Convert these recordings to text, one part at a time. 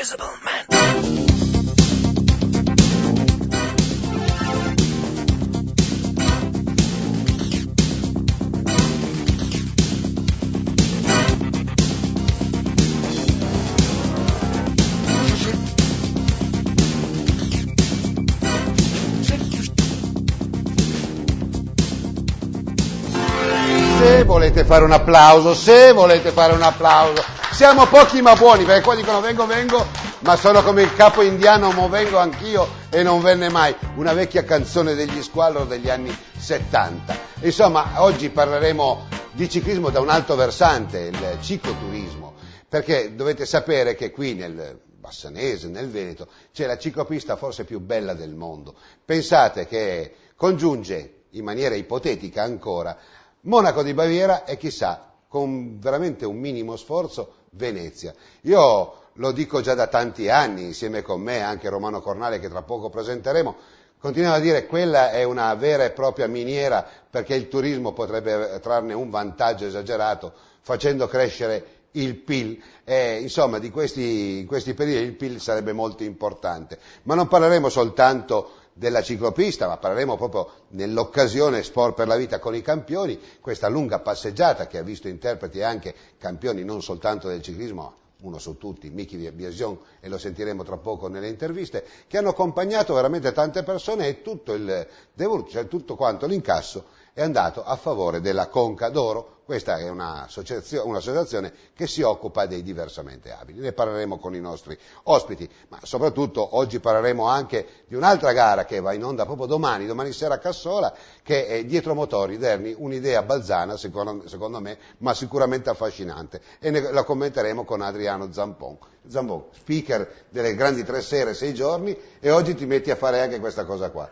Invisible Man. Se volete fare un applauso, siamo pochi ma buoni, perché qua dicono vengo, ma sono come il capo indiano, mo vengo anch'io e non venne mai, una vecchia canzone degli Squallor degli anni 70. Insomma, oggi parleremo di ciclismo da un altro versante, il cicloturismo, perché dovete sapere che qui nel Bassanese, nel Veneto, c'è la ciclopista forse più bella del mondo. Pensate che congiunge, in maniera ipotetica ancora, Monaco di Baviera e chissà, con veramente un minimo sforzo, Venezia. Io lo dico già da tanti anni, insieme con me anche Romano Cornale che tra poco presenteremo, continuiamo a dire che quella è una vera e propria miniera perché il turismo potrebbe trarne un vantaggio esagerato facendo crescere il PIL e insomma in questi periodi il PIL sarebbe molto importante. Ma non parleremo soltanto della ciclopista, ma parleremo proprio nell'occasione Sport per la Vita con i campioni, questa lunga passeggiata che ha visto interpreti anche campioni non soltanto del ciclismo, uno su tutti, Miki Biasion, e lo sentiremo tra poco nelle interviste, che hanno accompagnato veramente tante persone e tutto il devoluto, cioè tutto quanto l'incasso è andato a favore della Conca d'Oro. Questa è un'associazione che si occupa dei diversamente abili. Ne parleremo con i nostri ospiti, ma soprattutto oggi parleremo anche di un'altra gara che va in onda proprio domani sera a Cassola, che è Dietro Motori Derni, un'idea balzana secondo me, ma sicuramente affascinante. E la commenteremo con Adriano Zampon. Zampon, speaker delle grandi 3 sere, 6 giorni, e oggi ti metti a fare anche questa cosa qua.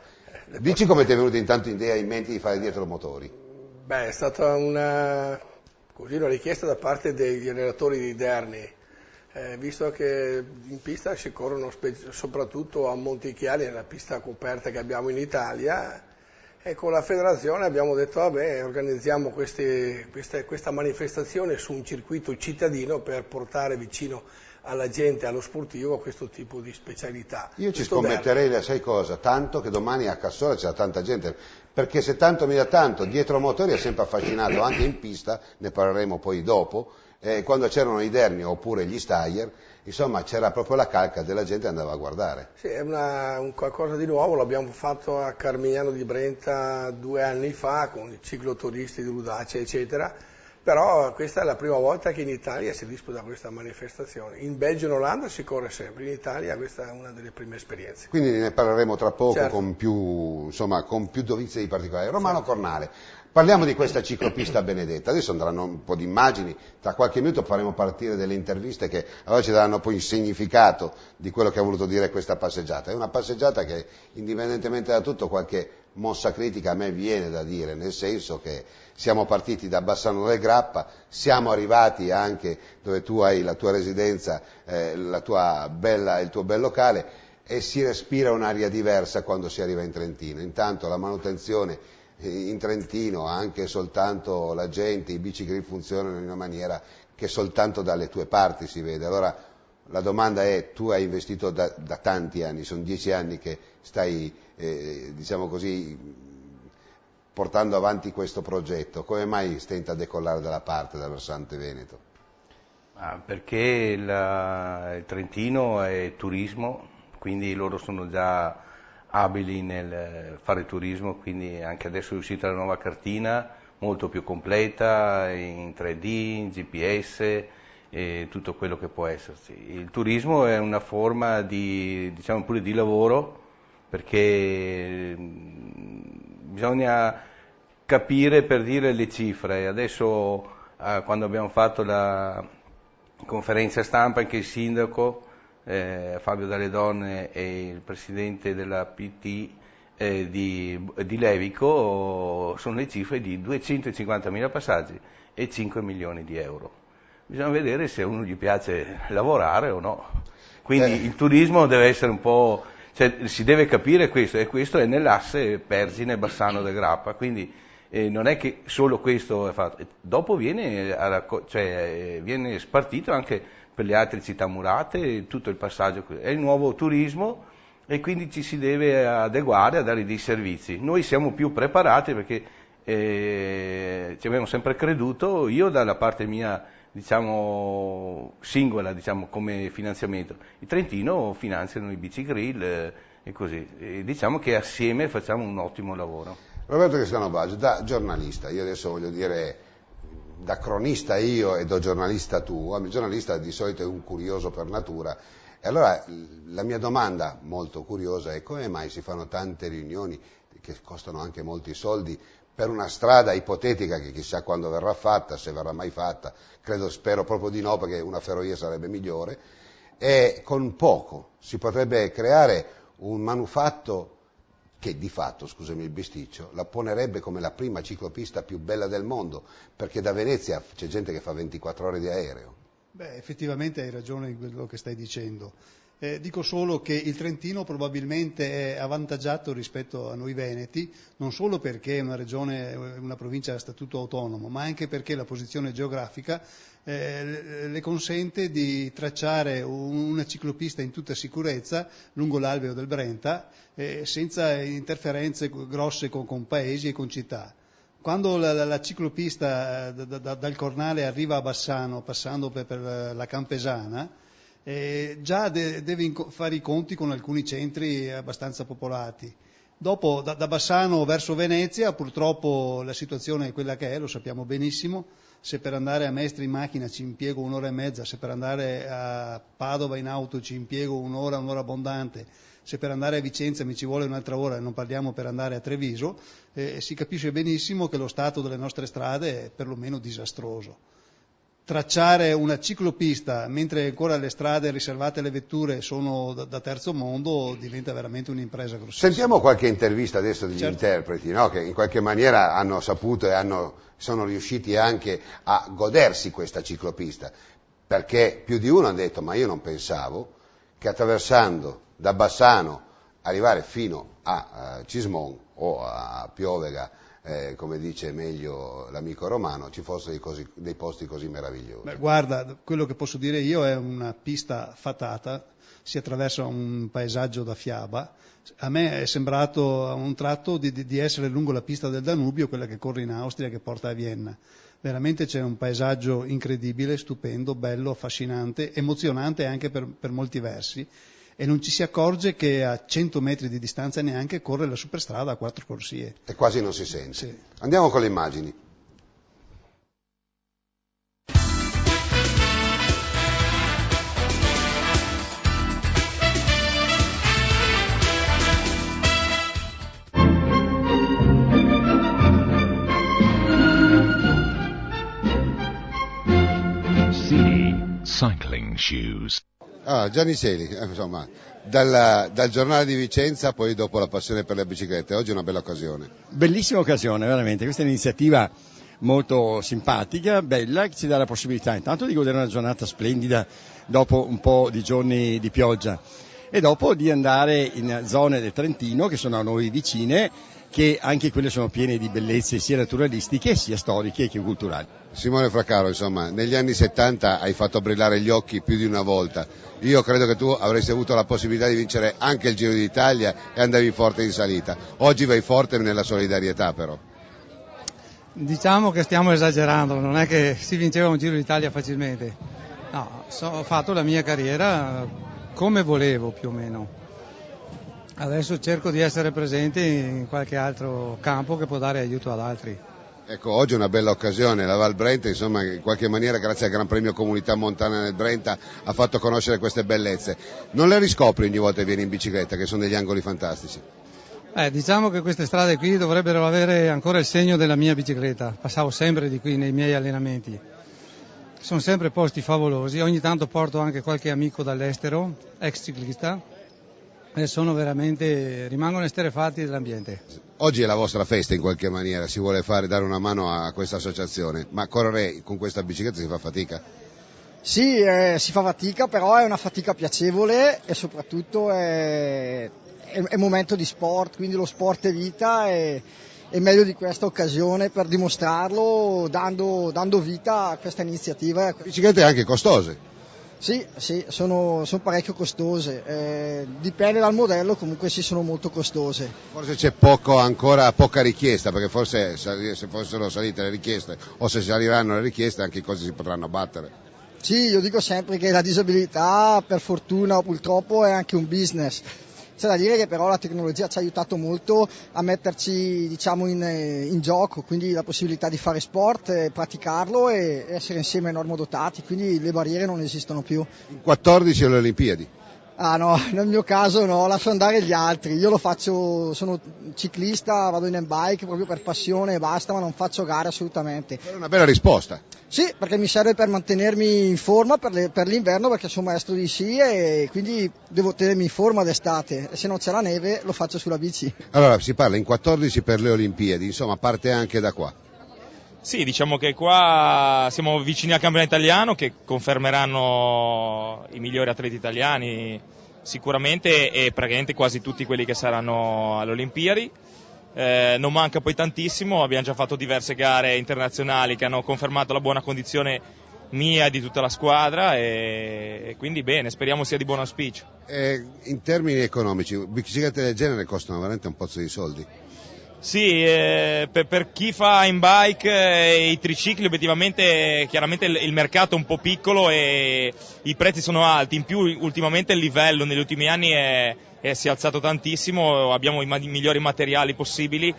Dici come ti è venuta intanto idea in mente di fare Dietro Motori? Beh, è stata una richiesta da parte degli allenatori di Derni, visto che in pista si corrono soprattutto a Montichiari, è la pista coperta che abbiamo in Italia, e con la federazione abbiamo detto vabbè, organizziamo questa manifestazione su un circuito cittadino per portare vicino alla gente, allo sportivo, questo tipo di specialità. Io ci scommetterei, sai cosa? Tanto che domani a Cassola c'è tanta gente, perché se tanto mi dà tanto, Dietro Motori è sempre affascinato, anche in pista, ne parleremo poi dopo, quando c'erano i Derni oppure gli Steyr, insomma c'era proprio la calca della gente che andava a guardare. Sì, è un qualcosa di nuovo, l'abbiamo fatto a Carmignano di Brenta 2 anni fa, con i cicloturisti di Ludace, eccetera. Però questa è la prima volta che in Italia si disputa questa manifestazione. In Belgio e in Olanda si corre sempre, in Italia questa è una delle prime esperienze. Quindi ne parleremo tra poco, certo, con più dovizia di particolari. Romano Cornale, parliamo di questa ciclopista benedetta. Adesso andranno un po' di immagini, tra qualche minuto faremo partire delle interviste che allora ci daranno poi il significato di quello che ha voluto dire questa passeggiata. È una passeggiata che, indipendentemente da tutto, qualche mossa critica a me viene da dire, nel senso che siamo partiti da Bassano del Grappa, siamo arrivati anche dove tu hai la tua residenza, il tuo bel locale, e si respira un'aria diversa quando si arriva in Trentino. Intanto la manutenzione in Trentino, anche soltanto la gente, i bicicli funzionano in una maniera che soltanto dalle tue parti si vede. Allora la domanda è, tu hai investito da tanti anni, sono 10 anni che stai, diciamo così, portando avanti questo progetto, come mai stenta a decollare dalla parte del versante Veneto? Perché il Trentino è turismo, quindi loro sono già abili nel fare turismo, quindi anche adesso è uscita la nuova cartina, molto più completa, in 3D, in GPS, e tutto quello che può esserci. Il turismo è una forma di, diciamo pure di lavoro, perché bisogna capire, per dire, le cifre. Adesso quando abbiamo fatto la conferenza stampa, anche il sindaco Fabio Dalle Donne e il presidente della PT di Levico, sono le cifre di 250.000 passaggi e 5 milioni di euro. Bisogna vedere se a uno gli piace lavorare o no. Quindi il turismo deve essere un po', cioè si deve capire questo, e questo è nell'asse Pergine-Bassano del Grappa, quindi non è che solo questo è fatto. Dopo viene spartito anche per le altre città murate, tutto il passaggio. È il nuovo turismo e quindi ci si deve adeguare a dare dei servizi. Noi siamo più preparati perché ci abbiamo sempre creduto, io dalla parte mia, diciamo, singola, diciamo, come finanziamento. Il Trentino finanziano i bicigrill e così. E diciamo che assieme facciamo un ottimo lavoro. Roberto Cascanovaggio, da giornalista, io adesso voglio dire, da cronista io e da giornalista tu, il giornalista di solito è un curioso per natura, e allora la mia domanda molto curiosa è: come mai si fanno tante riunioni che costano anche molti soldi per una strada ipotetica che chissà quando verrà fatta, se verrà mai fatta, spero proprio di no, perché una ferrovia sarebbe migliore, e con poco si potrebbe creare un manufatto che di fatto, scusami il bisticcio, la ponerebbe come la prima ciclopista più bella del mondo, perché da Venezia c'è gente che fa 24 ore di aereo. Beh, effettivamente hai ragione in quello che stai dicendo. Dico solo che il Trentino probabilmente è avvantaggiato rispetto a noi Veneti, non solo perché è una regione, una provincia a statuto autonomo, ma anche perché la posizione geografica le consente di tracciare una ciclopista in tutta sicurezza lungo l'alveo del Brenta, senza interferenze grosse con paesi e con città. Quando la ciclopista dal Cornale arriva a Bassano, passando per la Campesana, già deve fare i conti con alcuni centri abbastanza popolati. Dopo, da Bassano verso Venezia, purtroppo la situazione è quella che è, lo sappiamo benissimo. Se per andare a Mestre in macchina ci impiego un'ora e mezza, se per andare a Padova in auto ci impiego un'ora abbondante, se per andare a Vicenza mi ci vuole un'altra ora, e non parliamo per andare a Treviso, si capisce benissimo che lo stato delle nostre strade è perlomeno disastroso. Tracciare una ciclopista mentre ancora le strade riservate alle vetture sono da terzo mondo diventa veramente un'impresa grossissima. Sentiamo qualche intervista adesso degli Certo. interpreti, no? Che in qualche maniera hanno saputo e sono riusciti anche a godersi questa ciclopista, perché più di uno ha detto: ma io non pensavo che attraversando da Bassano arrivare fino a Cismon o a Piovega, come dice meglio l'amico Romano, ci fossero dei posti così meravigliosi. Beh, guarda, quello che posso dire io è una pista fatata, si attraversa un paesaggio da fiaba. A me è sembrato a un tratto di essere lungo la pista del Danubio, quella che corre in Austria, che porta a Vienna. Veramente c'è un paesaggio incredibile, stupendo, bello, affascinante, emozionante anche per molti versi, e non ci si accorge che a 100 metri di distanza neanche corre la superstrada a 4 corsie. E quasi non si sente. Sì. Andiamo con le immagini. Cycling shoes. Gianni Seli, insomma, dal giornale di Vicenza, poi dopo la passione per le biciclette. Oggi è una bella occasione. Bellissima occasione, veramente. Questa è un'iniziativa molto simpatica, bella, che ci dà la possibilità intanto di godere una giornata splendida dopo un po' di giorni di pioggia, e dopo di andare in zone del Trentino che sono a noi vicine, che anche quelle sono piene di bellezze sia naturalistiche sia storiche che culturali. Simone Fraccaro, insomma, negli anni 70 hai fatto brillare gli occhi più di una volta. Io credo che tu avresti avuto la possibilità di vincere anche il Giro d'Italia e andavi forte in salita. Oggi vai forte nella solidarietà, però. Diciamo che stiamo esagerando, non è che si vinceva un Giro d'Italia facilmente. No, ho fatto la mia carriera come volevo più o meno. Adesso cerco di essere presente in qualche altro campo che può dare aiuto ad altri. Ecco, oggi è una bella occasione, la Val Brenta, insomma, in qualche maniera grazie al Gran Premio Comunità Montana nel Brenta ha fatto conoscere queste bellezze. Non le riscopri ogni volta che vieni in bicicletta, che sono degli angoli fantastici? Diciamo che queste strade qui dovrebbero avere ancora il segno della mia bicicletta, passavo sempre di qui nei miei allenamenti. Sono sempre posti favolosi, ogni tanto porto anche qualche amico dall'estero, ex ciclista, e rimangono esterrefatti dell'ambiente. Oggi è la vostra festa in qualche maniera, si vuole dare una mano a questa associazione, ma correre con questa bicicletta si fa fatica? Sì, si fa fatica, però è una fatica piacevole e soprattutto è momento di sport, quindi lo sport è vita e meglio di questa occasione per dimostrarlo dando vita a questa iniziativa. Biciclette anche costose. Sì, sono parecchio costose, dipende dal modello, comunque sì, sono molto costose. Forse c'è ancora poca richiesta, perché forse se fossero salite le richieste o se saliranno le richieste anche i costi si potranno abbattere. Sì, io dico sempre che la disabilità, per fortuna o purtroppo, è anche un business. C'è da dire che però la tecnologia ci ha aiutato molto a metterci, diciamo, in gioco, quindi la possibilità di fare sport, praticarlo e essere insieme ai normodotati, quindi le barriere non esistono più. In 14 alle Olimpiadi. Ah no, nel mio caso no, lascio andare gli altri, io lo faccio, sono ciclista, vado in handbike proprio per passione e basta, ma non faccio gare assolutamente. È una bella risposta. Sì, perché mi serve per mantenermi in forma per l'inverno, perché sono maestro di sci e quindi devo tenermi in forma d'estate, e se non c'è la neve lo faccio sulla bici. Allora, si parla in 14 per le Olimpiadi, insomma parte anche da qua. Sì, diciamo che qua siamo vicini al campionato italiano che confermeranno i migliori atleti italiani sicuramente e praticamente quasi tutti quelli che saranno alle Olimpiadi. Non manca poi tantissimo, abbiamo già fatto diverse gare internazionali che hanno confermato la buona condizione mia e di tutta la squadra e quindi bene, speriamo sia di buon auspicio. In termini economici, biciclette del genere costano veramente un pozzo di soldi. Sì, per chi fa in bike e i tricicli obiettivamente chiaramente il mercato è un po' piccolo e i prezzi sono alti, in più ultimamente il livello negli ultimi anni si è alzato tantissimo, abbiamo i migliori materiali possibili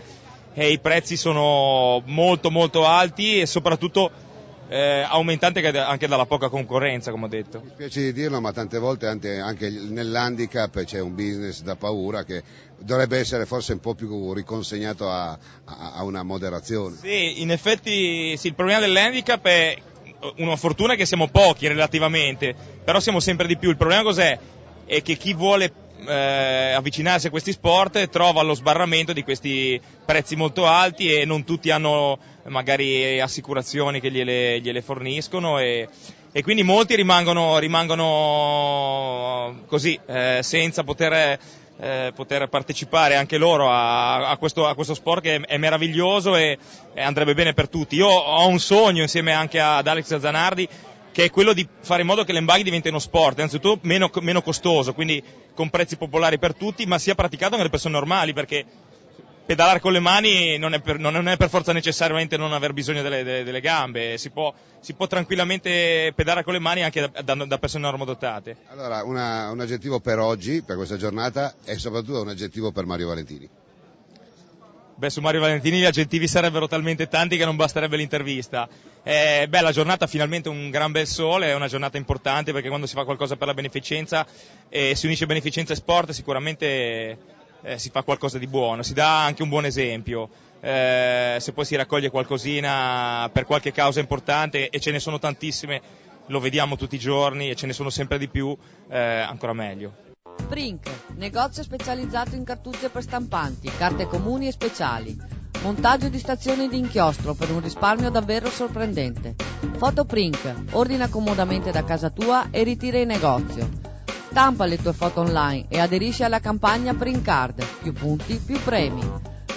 e i prezzi sono molto molto alti e soprattutto aumentante anche dalla poca concorrenza, come ho detto. Mi spiace di dirlo, ma tante volte anche nell'handicap c'è un business da paura che dovrebbe essere forse un po' più riconsegnato a una moderazione. Sì, in effetti sì, il problema dell'handicap è una fortuna che siamo pochi relativamente, però siamo sempre di più. Il problema cos'è? È che chi vuole avvicinarsi a questi sport trova lo sbarramento di questi prezzi molto alti e non tutti hanno magari assicurazioni che gliele forniscono e quindi molti rimangono così senza poter partecipare anche loro a questo sport che è meraviglioso e andrebbe bene per tutti. Io ho un sogno insieme anche ad Alex Zanardi che è quello di fare in modo che l'handbike diventi uno sport, innanzitutto meno costoso, quindi con prezzi popolari per tutti, ma sia praticato dalle persone normali, perché pedalare con le mani non è per forza necessariamente non aver bisogno delle gambe, si può tranquillamente pedalare con le mani anche da persone normodotate. Allora, un aggettivo per oggi, per questa giornata, e soprattutto un aggettivo per Mario Valentini. Beh, su Mario Valentini gli aggettivi sarebbero talmente tanti che non basterebbe l'intervista. La giornata finalmente un gran bel sole, è una giornata importante perché quando si fa qualcosa per la beneficenza e si unisce beneficenza e sport sicuramente si fa qualcosa di buono, si dà anche un buon esempio. Se poi si raccoglie qualcosina per qualche causa importante e ce ne sono tantissime, lo vediamo tutti i giorni e ce ne sono sempre di più, ancora meglio. Prink, negozio specializzato in cartucce per stampanti, carte comuni e speciali. Montaggio di stazioni di inchiostro per un risparmio davvero sorprendente. Fotoprink, ordina comodamente da casa tua e ritira in negozio. Stampa le tue foto online e aderisci alla campagna Print Card, più punti, più premi.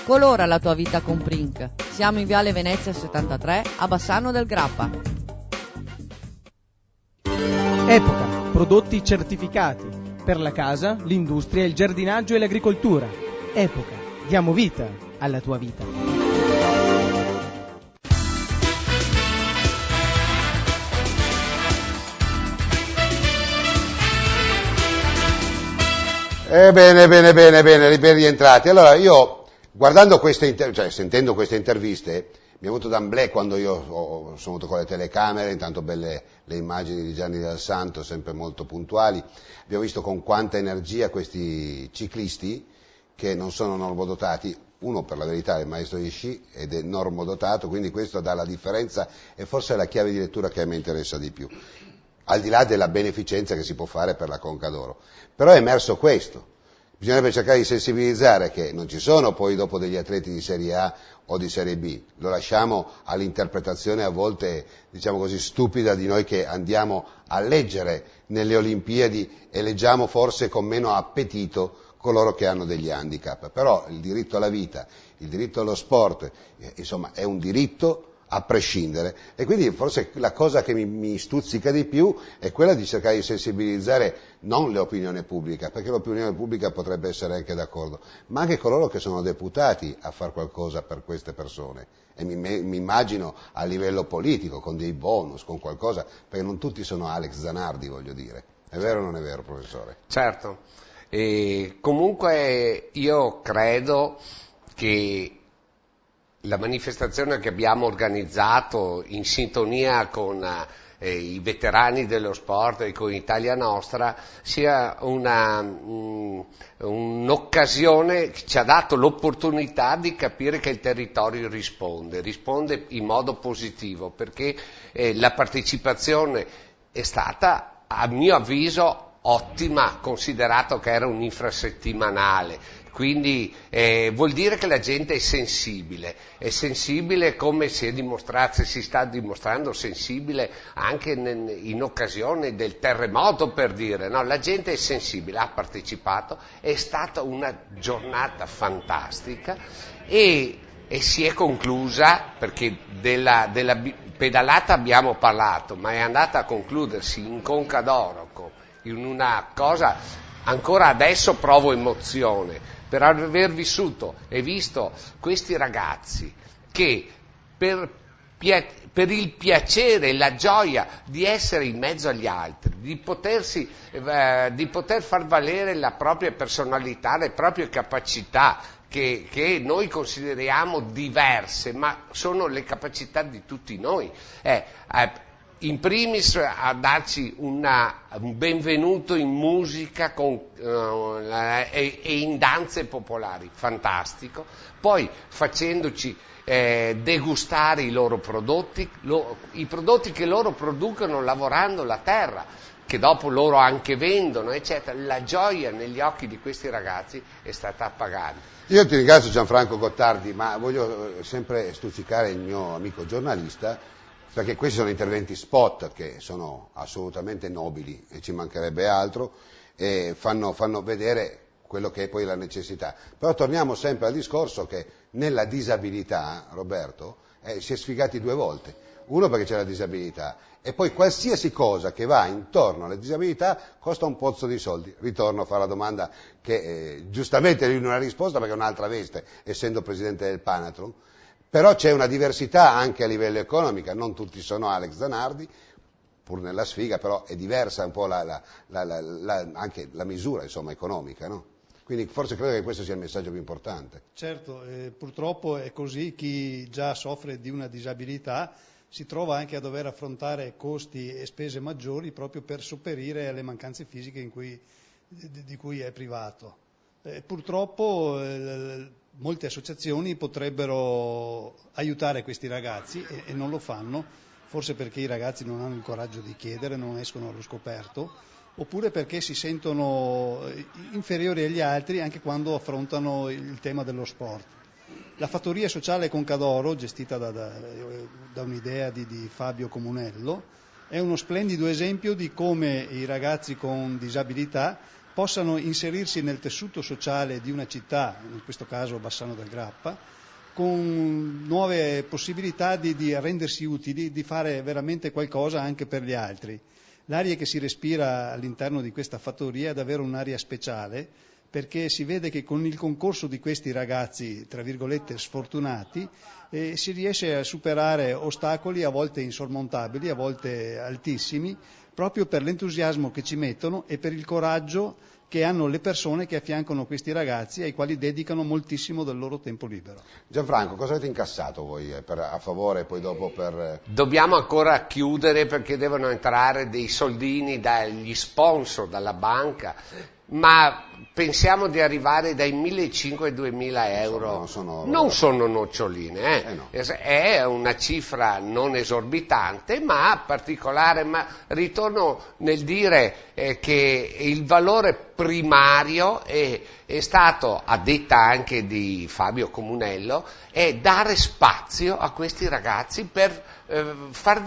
Colora la tua vita con Prink. Siamo in Viale Venezia 73 a Bassano del Grappa. Epoca, prodotti certificati per la casa, l'industria, il giardinaggio e l'agricoltura. Epoca, diamo vita alla tua vita. Bene, ben rientrati. Allora io, guardando sentendo queste interviste, mi è venuto d'amblè quando io sono venuto con le telecamere, intanto belle le immagini di Gianni Dal Santo, sempre molto puntuali. Abbiamo visto con quanta energia questi ciclisti, che non sono normodotati, uno per la verità è maestro di sci ed è normodotato, quindi questo dà la differenza e forse è la chiave di lettura che a me interessa di più, al di là della beneficenza che si può fare per la Conca d'Oro. Però è emerso questo. Bisognerebbe cercare di sensibilizzare che non ci sono poi dopo degli atleti di Serie A o di Serie B, lo lasciamo all'interpretazione a volte, diciamo così, stupida di noi che andiamo a leggere nelle Olimpiadi e leggiamo forse con meno appetito coloro che hanno degli handicap. Però il diritto alla vita, il diritto allo sport, insomma è un diritto a prescindere. E quindi forse la cosa che mi stuzzica di più è quella di cercare di sensibilizzare non l'opinione pubblica, perché l'opinione pubblica potrebbe essere anche d'accordo, ma anche coloro che sono deputati a fare qualcosa per queste persone. E mi immagino a livello politico, con dei bonus, con qualcosa, perché non tutti sono Alex Zanardi, voglio dire. È vero o non è vero, professore? Certo. E comunque io credo che la manifestazione che abbiamo organizzato in sintonia con i veterani dello sport e con Italia Nostra sia un'occasione che ci ha dato l'opportunità di capire che il territorio risponde in modo positivo, perché la partecipazione è stata, a mio avviso, ottima, considerato che era un infrasettimanale. Quindi vuol dire che la gente è sensibile come si sta dimostrando sensibile anche in occasione del terremoto, per dire, no? La gente è sensibile, ha partecipato, è stata una giornata fantastica e si è conclusa, perché della pedalata abbiamo parlato, ma è andata a concludersi in Conca d'Oro in una cosa, ancora adesso provo emozione per aver vissuto e visto questi ragazzi che per il piacere e la gioia di essere in mezzo agli altri, di poter far valere la propria personalità, le proprie capacità, che noi consideriamo diverse, ma sono le capacità di tutti noi. In primis a darci un benvenuto in musica e in danze popolari, fantastico, poi facendoci degustare i loro prodotti, i prodotti che loro producono lavorando la terra, che dopo loro anche vendono, eccetera. La gioia negli occhi di questi ragazzi è stata appagante. Io ti ringrazio, Gianfranco Gottardi, ma voglio sempre stuzzicare il mio amico giornalista, perché questi sono interventi spot che sono assolutamente nobili e ci mancherebbe altro, e fanno vedere quello che è poi la necessità. Però torniamo sempre al discorso che nella disabilità, Roberto, si è sfigati due volte. Uno perché c'è la disabilità e poi qualsiasi cosa che va intorno alle disabilità costa un pozzo di soldi. Ritorno a fare la domanda che giustamente lui non ha risposto perché è un'altra veste, essendo presidente del Panathlon. Però c'è una diversità anche a livello economico, non tutti sono Alex Zanardi, pur nella sfiga, però è diversa un po' anche la misura, insomma, economica, no? Quindi forse credo che questo sia il messaggio più importante. Certo, purtroppo è così, chi già soffre di una disabilità si trova anche a dover affrontare costi e spese maggiori proprio per sopperire alle mancanze fisiche di cui è privato. Purtroppo molte associazioni potrebbero aiutare questi ragazzi e non lo fanno, forse perché i ragazzi non hanno il coraggio di chiedere, non escono allo scoperto, oppure perché si sentono inferiori agli altri anche quando affrontano il tema dello sport. La fattoria sociale Conca d'Oro, gestita da un'idea di Fabio Comunello, è uno splendido esempio di come i ragazzi con disabilità possano inserirsi nel tessuto sociale di una città, in questo caso Bassano del Grappa, con nuove possibilità di rendersi utili, di fare veramente qualcosa anche per gli altri. L'aria che si respira all'interno di questa fattoria è davvero un'aria speciale, perché si vede che con il concorso di questi ragazzi, tra virgolette, sfortunati, si riesce a superare ostacoli a volte insormontabili, a volte altissimi, proprio per l'entusiasmo che ci mettono e per il coraggio che hanno le persone che affiancano questi ragazzi, ai quali dedicano moltissimo del loro tempo libero. Gianfranco, cosa avete incassato voi a favore e poi dopo per... Dobbiamo ancora chiudere perché devono entrare dei soldini dagli sponsor, dalla banca, ma pensiamo di arrivare dai 1.500 ai 2.000 euro. Non sono noccioline, no. È una cifra non esorbitante ma particolare, ma ritorno nel dire che il valore primario è stato, a detta anche di Fabio Comunello, è dare spazio a questi ragazzi per far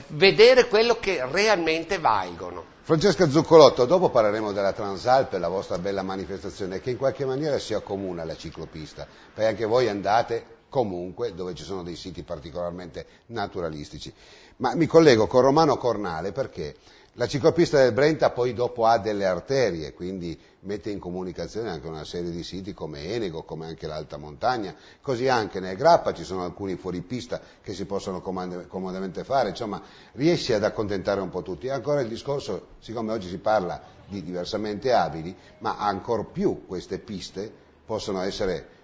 vedere quello che realmente valgono. Francesca Zuccolotto, dopo parleremo della Transalpe, la vostra bella manifestazione che in qualche maniera si accomuna alla ciclopista, perché anche voi andate comunque dove ci sono dei siti particolarmente naturalistici. Ma mi collego con Romano Cornale perché la ciclopista del Brenta poi dopo ha delle arterie, quindi mette in comunicazione anche una serie di siti come Enego, come anche l'Alta Montagna, così anche nel Grappa ci sono alcuni fuoripista che si possono comodamente fare, insomma riesce ad accontentare un po' tutti. E ancora il discorso, siccome oggi si parla di diversamente abili, ma ancor più queste piste possono essere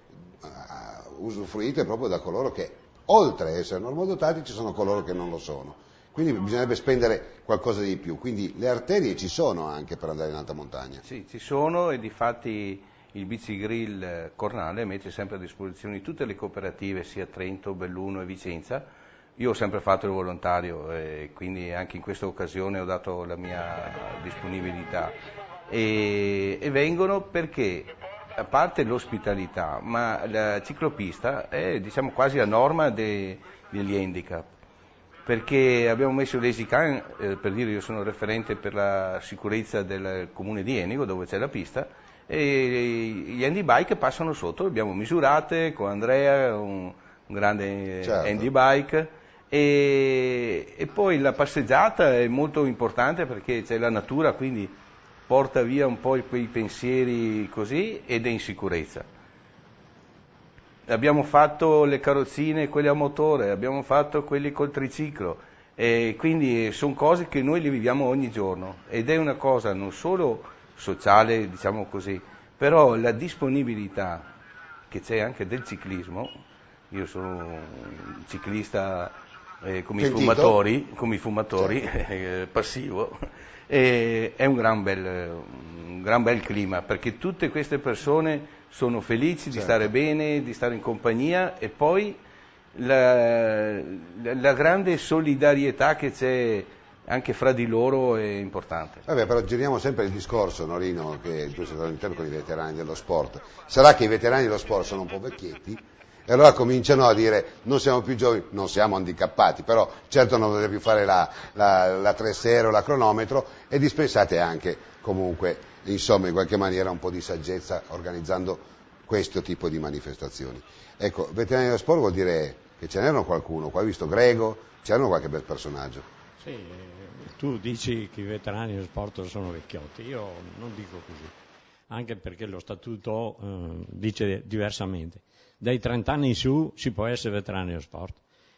usufruite proprio da coloro che, oltre a essere normodotati, ci sono coloro che non lo sono. Quindi bisognerebbe spendere qualcosa di più, quindi le arterie ci sono anche per andare in alta montagna. Sì, ci sono e difatti il Bicigrill Cornale mette sempre a disposizione tutte le cooperative, sia Trento, Belluno e Vicenza. Io ho sempre fatto il volontario e quindi anche in questa occasione ho dato la mia disponibilità e vengono perché, a parte l'ospitalità, ma la ciclopista è diciamo quasi a norma degli handicap, perché abbiamo messo l'EasyCan, per dire io sono referente per la sicurezza del comune di Enego dove c'è la pista e gli handibike passano sotto, le abbiamo misurate con Andrea, un grande handibike e poi la passeggiata è molto importante perché c'è la natura, quindi porta via un po' quei pensieri così ed è in sicurezza. Abbiamo fatto le carrozzine, quelle a motore, abbiamo fatto quelli col triciclo, e quindi sono cose che noi le viviamo ogni giorno ed è una cosa non solo sociale, diciamo così, però la disponibilità che c'è anche del ciclismo, io sono un ciclista come i fumatori certo. Passivo, è un gran bel clima, perché tutte queste persone sono felici certo. Di stare bene, di stare in compagnia e poi la grande solidarietà che c'è anche fra di loro è importante. Vabbè, però giriamo sempre il discorso, Norino, che tu sei stato all'interno con i veterani dello sport. Sarà che i veterani dello sport sono un po' vecchietti e allora cominciano a dire non siamo più giovani, non siamo handicappati, però certo non dovete più fare la 3 o la cronometro e dispensate anche comunque, insomma, in qualche maniera un po' di saggezza organizzando questo tipo di manifestazioni. Ecco, veterani dello sport vuol dire che ce n'erano qualcuno, qua hai visto Grego, c'erano qualche bel personaggio. Sì, tu dici che i veterani dello sport sono vecchiotti, io non dico così, anche perché lo statuto dice diversamente. Dai 30 anni in su si può essere veterani dello sport,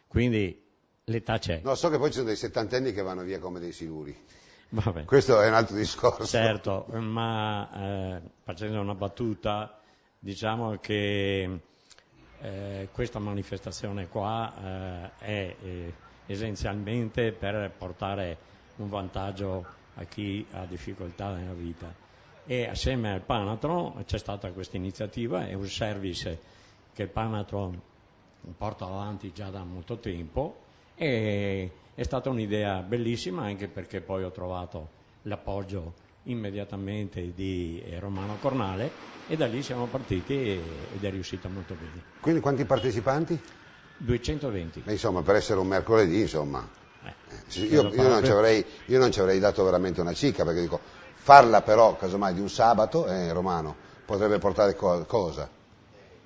quindi l'età c'è. No, so che poi ci sono dei 70enni che vanno via come dei siluri. Vabbè. Questo è un altro discorso. Certo, ma facendo una battuta, diciamo che questa manifestazione qua è essenzialmente per portare un vantaggio a chi ha difficoltà nella vita e assieme al Panathlon c'è stata questa iniziativa, è un service che il Panathlon porta avanti già da molto tempo e è stata un'idea bellissima anche perché poi ho trovato l'appoggio immediatamente di Romano Cornale e da lì siamo partiti ed è riuscita molto bene. Quindi quanti partecipanti? 220. Insomma, per essere un mercoledì, insomma, io non ci avrei dato veramente una cicca, perché dico, farla però, casomai, di un sabato, Romano, potrebbe portare cosa? È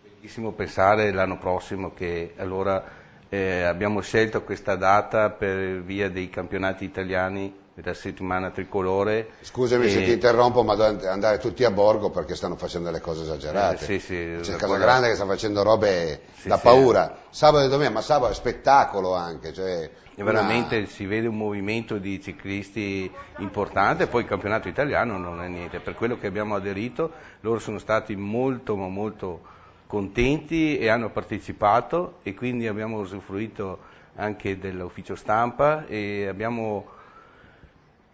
bellissimo pensare l'anno prossimo che allora abbiamo scelto questa data per via dei campionati italiani della settimana tricolore. Scusami se ti interrompo, ma devo andare tutti a Borgo perché stanno facendo delle cose esagerate. C'è Casagrande che sta facendo robe da paura. Sabato e domenica, ma sabato è spettacolo anche. Cioè e veramente si vede un movimento di ciclisti importante, poi il campionato italiano non è niente. Per quello che abbiamo aderito, loro sono stati molto ma molto contenti e hanno partecipato e quindi abbiamo usufruito anche dell'ufficio stampa e abbiamo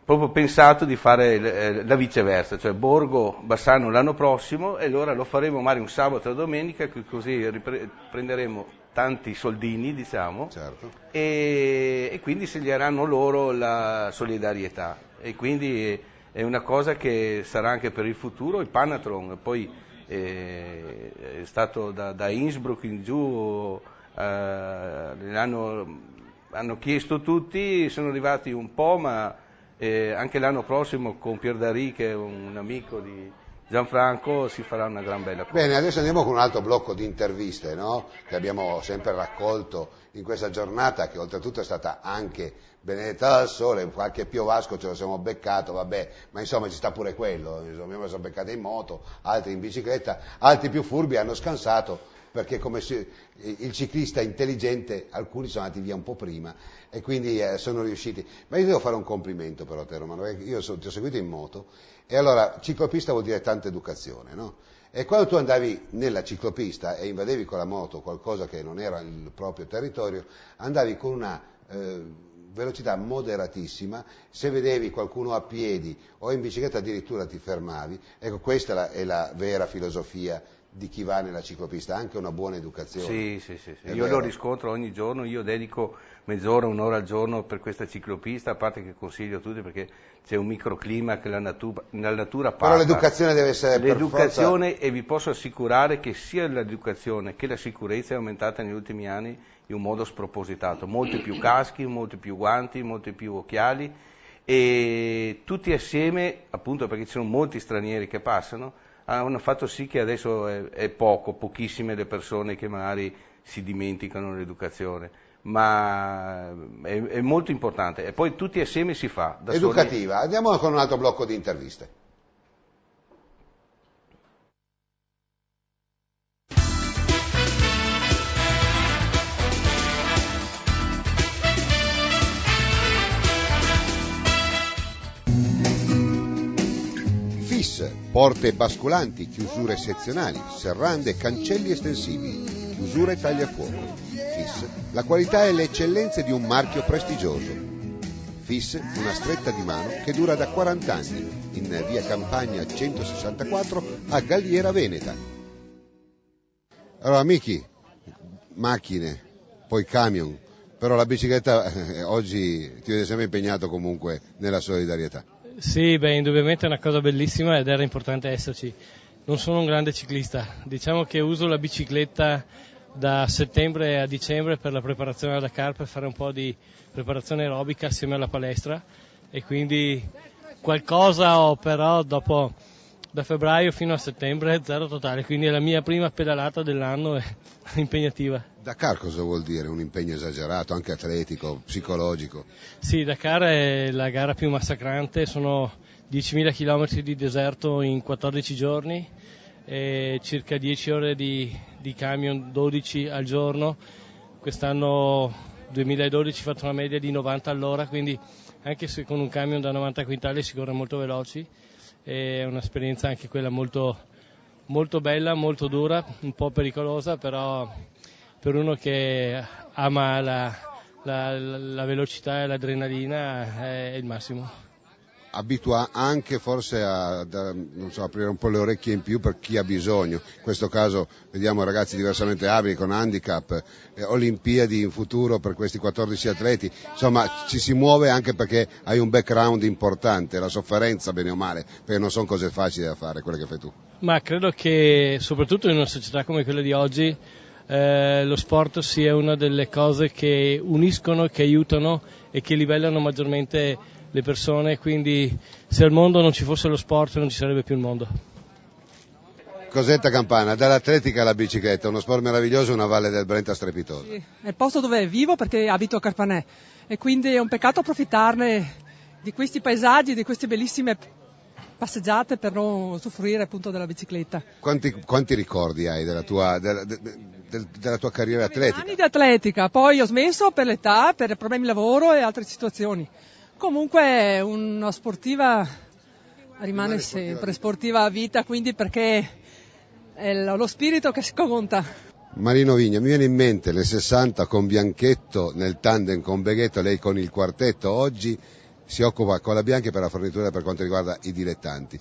proprio pensato di fare la viceversa, cioè Borgo-Bassano l'anno prossimo e allora lo faremo magari un sabato e domenica, così prenderemo tanti soldini, diciamo, certo. e quindi sceglieranno loro la solidarietà e quindi è una cosa che sarà anche per il futuro. Il Panathlon poi è stato da Innsbruck in giù, hanno chiesto tutti, sono arrivati un po', ma anche l'anno prossimo con Pier Darì, che è un amico di Gianfranco si farà una gran bella cosa. Bene, adesso andiamo con un altro blocco di interviste, no? Che abbiamo sempre raccolto in questa giornata, che oltretutto è stata anche benedetta dal sole, qualche piovasco ce lo siamo beccato, vabbè, ma insomma ci sta pure quello, insomma, abbiamo beccati in moto, altri in bicicletta, altri più furbi hanno scansato, perché il ciclista intelligente, alcuni sono andati via un po' prima e quindi sono riusciti. Ma io devo fare un complimento però a te, Romano, perché io ti ho seguito in moto e allora ciclopista vuol dire tanta educazione, no? E quando tu andavi nella ciclopista e invadevi con la moto qualcosa che non era il proprio territorio, andavi con una velocità moderatissima, se vedevi qualcuno a piedi o in bicicletta addirittura ti fermavi. Ecco, questa è la vera filosofia di chi va nella ciclopista, anche una buona educazione. Sì. Io lo riscontro ogni giorno, io dedico mezz'ora, un'ora al giorno per questa ciclopista, a parte che consiglio a tutti perché c'è un microclima che la natura parla. Però l'educazione deve essere l'educazione, per forza... e vi posso assicurare che sia l'educazione che la sicurezza è aumentata negli ultimi anni in un modo spropositato, molti più caschi, molti più guanti, molti più occhiali, e tutti assieme, appunto perché ci sono molti stranieri che passano, hanno fatto sì che adesso è pochissime le persone che magari si dimenticano l'educazione, ma è molto importante e poi tutti assieme si fa. Da Educativa, soli... Andiamo con un altro blocco di interviste. Porte basculanti, chiusure sezionali, serrande, cancelli estensivi, chiusure tagliafuoco. FIS, la qualità e le eccellenze di un marchio prestigioso. FIS, una stretta di mano che dura da 40 anni, in via Campagna 164 a Galliera Veneta. Allora, Miki, macchine, poi camion, però la bicicletta oggi ti vede sempre impegnato comunque nella solidarietà. Sì, indubbiamente è una cosa bellissima ed era importante esserci. Non sono un grande ciclista, diciamo che uso la bicicletta da settembre a dicembre per la preparazione alla Dakar, per fare un po' di preparazione aerobica assieme alla palestra, e quindi qualcosa ho, però dopo da febbraio fino a settembre zero totale, quindi è la mia prima pedalata dell'anno, è impegnativa. Dakar cosa vuol dire? Un impegno esagerato, anche atletico, psicologico? Sì, Dakar è la gara più massacrante, sono 10.000 km di deserto in 14 giorni, e circa 10 ore di camion, 12 al giorno. Quest'anno 2012 ho fatto una media di 90 all'ora, quindi anche se con un camion da 90 quintali si corre molto veloci, è un'esperienza anche quella molto, molto bella, molto dura, un po' pericolosa, però per uno che ama la velocità e l'adrenalina è il massimo. Abitua anche forse a aprire un po' le orecchie in più per chi ha bisogno. In questo caso vediamo ragazzi diversamente abili con handicap, Olimpiadi in futuro per questi 14 atleti, insomma ci si muove anche perché hai un background importante, la sofferenza bene o male, perché non sono cose facili da fare quelle che fai tu. Ma credo che soprattutto in una società come quella di oggi lo sport sia una delle cose che uniscono, che aiutano e che livellano maggiormente le persone, quindi se al mondo non ci fosse lo sport non ci sarebbe più il mondo. Cosetta Campana, dall'atletica alla bicicletta, uno sport meraviglioso, una Valle del Brenta strepitosa. Sì, è il posto dove vivo perché abito a Carpanè e quindi è un peccato approfittarne di questi paesaggi, di queste bellissime passeggiate per non usufruire appunto della bicicletta. Quanti ricordi hai della tua carriera atletica? Anni di atletica, poi ho smesso per l'età, per problemi di lavoro e altre situazioni. Comunque una sportiva rimane sempre sportiva a vita, quindi perché è lo spirito che si conta. Marino Vigna, mi viene in mente le 60 con Bianchetto nel tandem con Beghetto, lei con il quartetto, oggi si occupa con la Bianchi per la fornitura per quanto riguarda i dilettanti.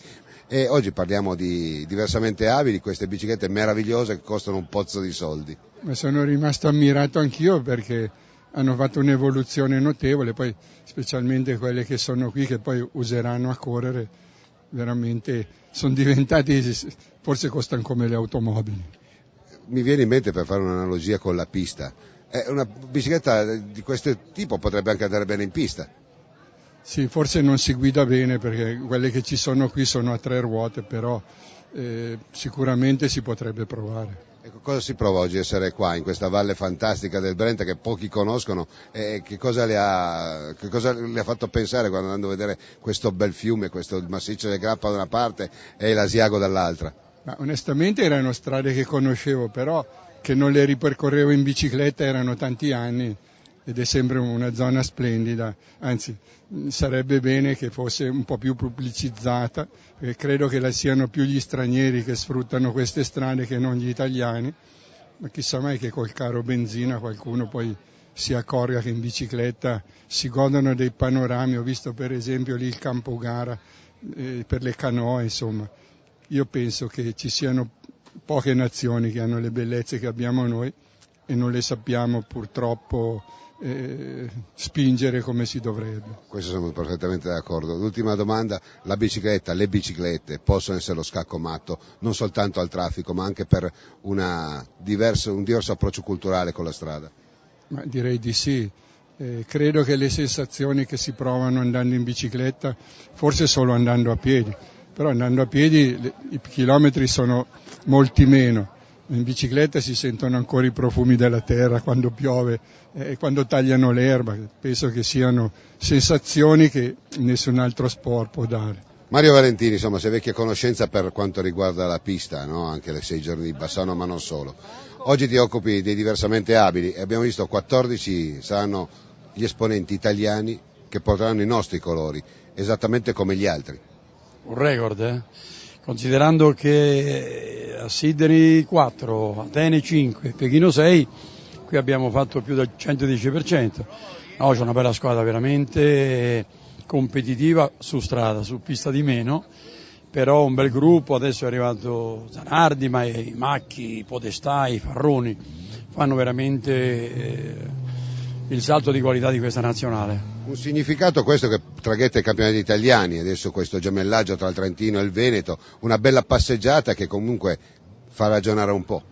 E oggi parliamo di diversamente abili, queste biciclette meravigliose che costano un pozzo di soldi. Ma sono rimasto ammirato anch'io perché hanno fatto un'evoluzione notevole, poi specialmente quelle che sono qui che poi useranno a correre, veramente sono diventati, forse costano come le automobili. Mi viene in mente, per fare un'analogia con la pista, una bicicletta di questo tipo potrebbe anche andare bene in pista. Sì, forse non si guida bene perché quelle che ci sono qui sono a 3 ruote, però sicuramente si potrebbe provare. Ecco, cosa si prova oggi a essere qua in questa valle fantastica del Brenta che pochi conoscono, e che cosa le ha fatto pensare quando andando a vedere questo bel fiume, il massiccio del Grappa da una parte e l'Asiago dall'altra? Ma onestamente erano strade che conoscevo, però che non le ripercorrevo in bicicletta erano tanti anni ed è sempre una zona splendida, anzi sarebbe bene che fosse un po' più pubblicizzata, perché credo che la siano più gli stranieri che sfruttano queste strade che non gli italiani, ma chissà mai che col caro benzina qualcuno poi si accorga che in bicicletta si godono dei panorami. Ho visto per esempio lì il campo gara per le canoe, insomma. Io penso che ci siano poche nazioni che hanno le bellezze che abbiamo noi e non le sappiamo purtroppo spingere come si dovrebbe. Questo sono perfettamente d'accordo. L'ultima domanda, le biciclette possono essere lo scacco matto non soltanto al traffico ma anche per un diverso approccio culturale con la strada? Ma direi di sì. Credo che le sensazioni che si provano andando in bicicletta, forse solo andando a piedi, però andando a piedi i chilometri sono molti meno. In bicicletta si sentono ancora i profumi della terra quando piove e quando tagliano l'erba. Penso che siano sensazioni che nessun altro sport può dare. Mario Valentini, insomma, sei vecchia conoscenza per quanto riguarda la pista, no? Anche le 6 giorni di Bassano, ma non solo. Oggi ti occupi dei diversamente abili e abbiamo visto 14 saranno gli esponenti italiani che porteranno i nostri colori, esattamente come gli altri. Un record, considerando che a Sydney 4, Atene 5, Pechino 6, qui abbiamo fatto più del 110%. No, c'è una bella squadra veramente competitiva su strada, su pista di meno, però un bel gruppo. Adesso è arrivato Zanardi, ma i Macchi, i Podestà, i Farroni fanno veramente il salto di qualità di questa nazionale. Un significato questo che traghetta i campionati italiani, adesso questo gemellaggio tra il Trentino e il Veneto, una bella passeggiata che comunque fa ragionare un po'.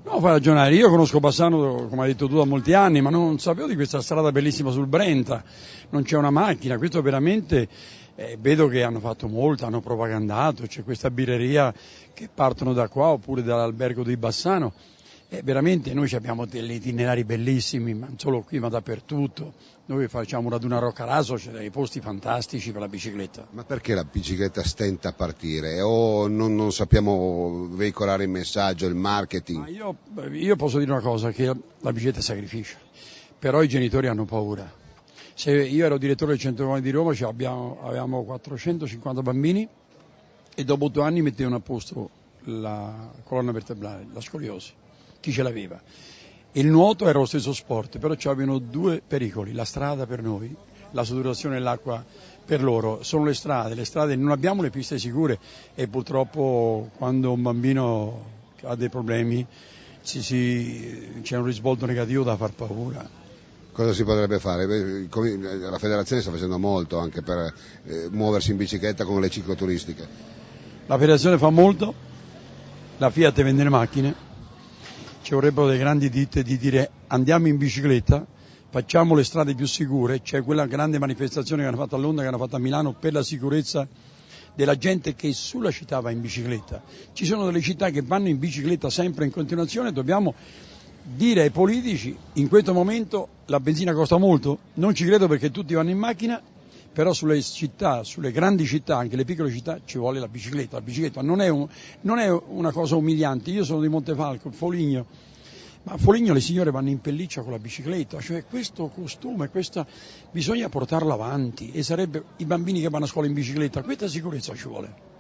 No, fa ragionare. Io conosco Bassano, come hai detto tu, da molti anni, ma non sapevo di questa strada bellissima sul Brenta, non c'è una macchina, questo veramente, vedo che hanno fatto molto, hanno propagandato, c'è questa birreria che partono da qua oppure dall'albergo di Bassano. Veramente noi abbiamo degli itinerari bellissimi, ma non solo qui ma dappertutto. Noi facciamo una duna Roccaraso, c'è dei posti fantastici per la bicicletta. Ma perché la bicicletta stenta a partire? O non sappiamo veicolare il messaggio, il marketing? Ma io posso dire una cosa, che la bicicletta è sacrificio, però i genitori hanno paura. Se io ero direttore del Centro Giovani di Roma, avevamo 450 bambini e dopo 2 anni mettevano a posto la colonna vertebrale, la scoliosi. Chi ce l'aveva? Il nuoto era lo stesso sport, però c'avevano 2 pericoli, la strada per noi, la saturazione dell'acqua per loro. Sono le strade, non abbiamo le piste sicure e purtroppo quando un bambino ha dei problemi c'è un risvolto negativo da far paura. Cosa si potrebbe fare? La federazione sta facendo molto anche per muoversi in bicicletta con le cicloturistiche. La federazione fa molto, la Fiat vende le macchine. Ci vorrebbero delle grandi ditte di dire andiamo in bicicletta, facciamo le strade più sicure. C'è quella grande manifestazione che hanno fatto a Londra, che hanno fatto a Milano per la sicurezza della gente che sulla città va in bicicletta. Ci sono delle città che vanno in bicicletta sempre in continuazione, dobbiamo dire ai politici in questo momento la benzina costa molto, non ci credo perché tutti vanno in macchina, però sulle città, sulle grandi città, anche le piccole città, ci vuole la bicicletta. La bicicletta non è una cosa umiliante. Io sono di Montefalco, Foligno, ma a Foligno le signore vanno in pelliccia con la bicicletta, cioè questo costume, bisogna portarlo avanti e sarebbe i bambini che vanno a scuola in bicicletta, questa sicurezza ci vuole.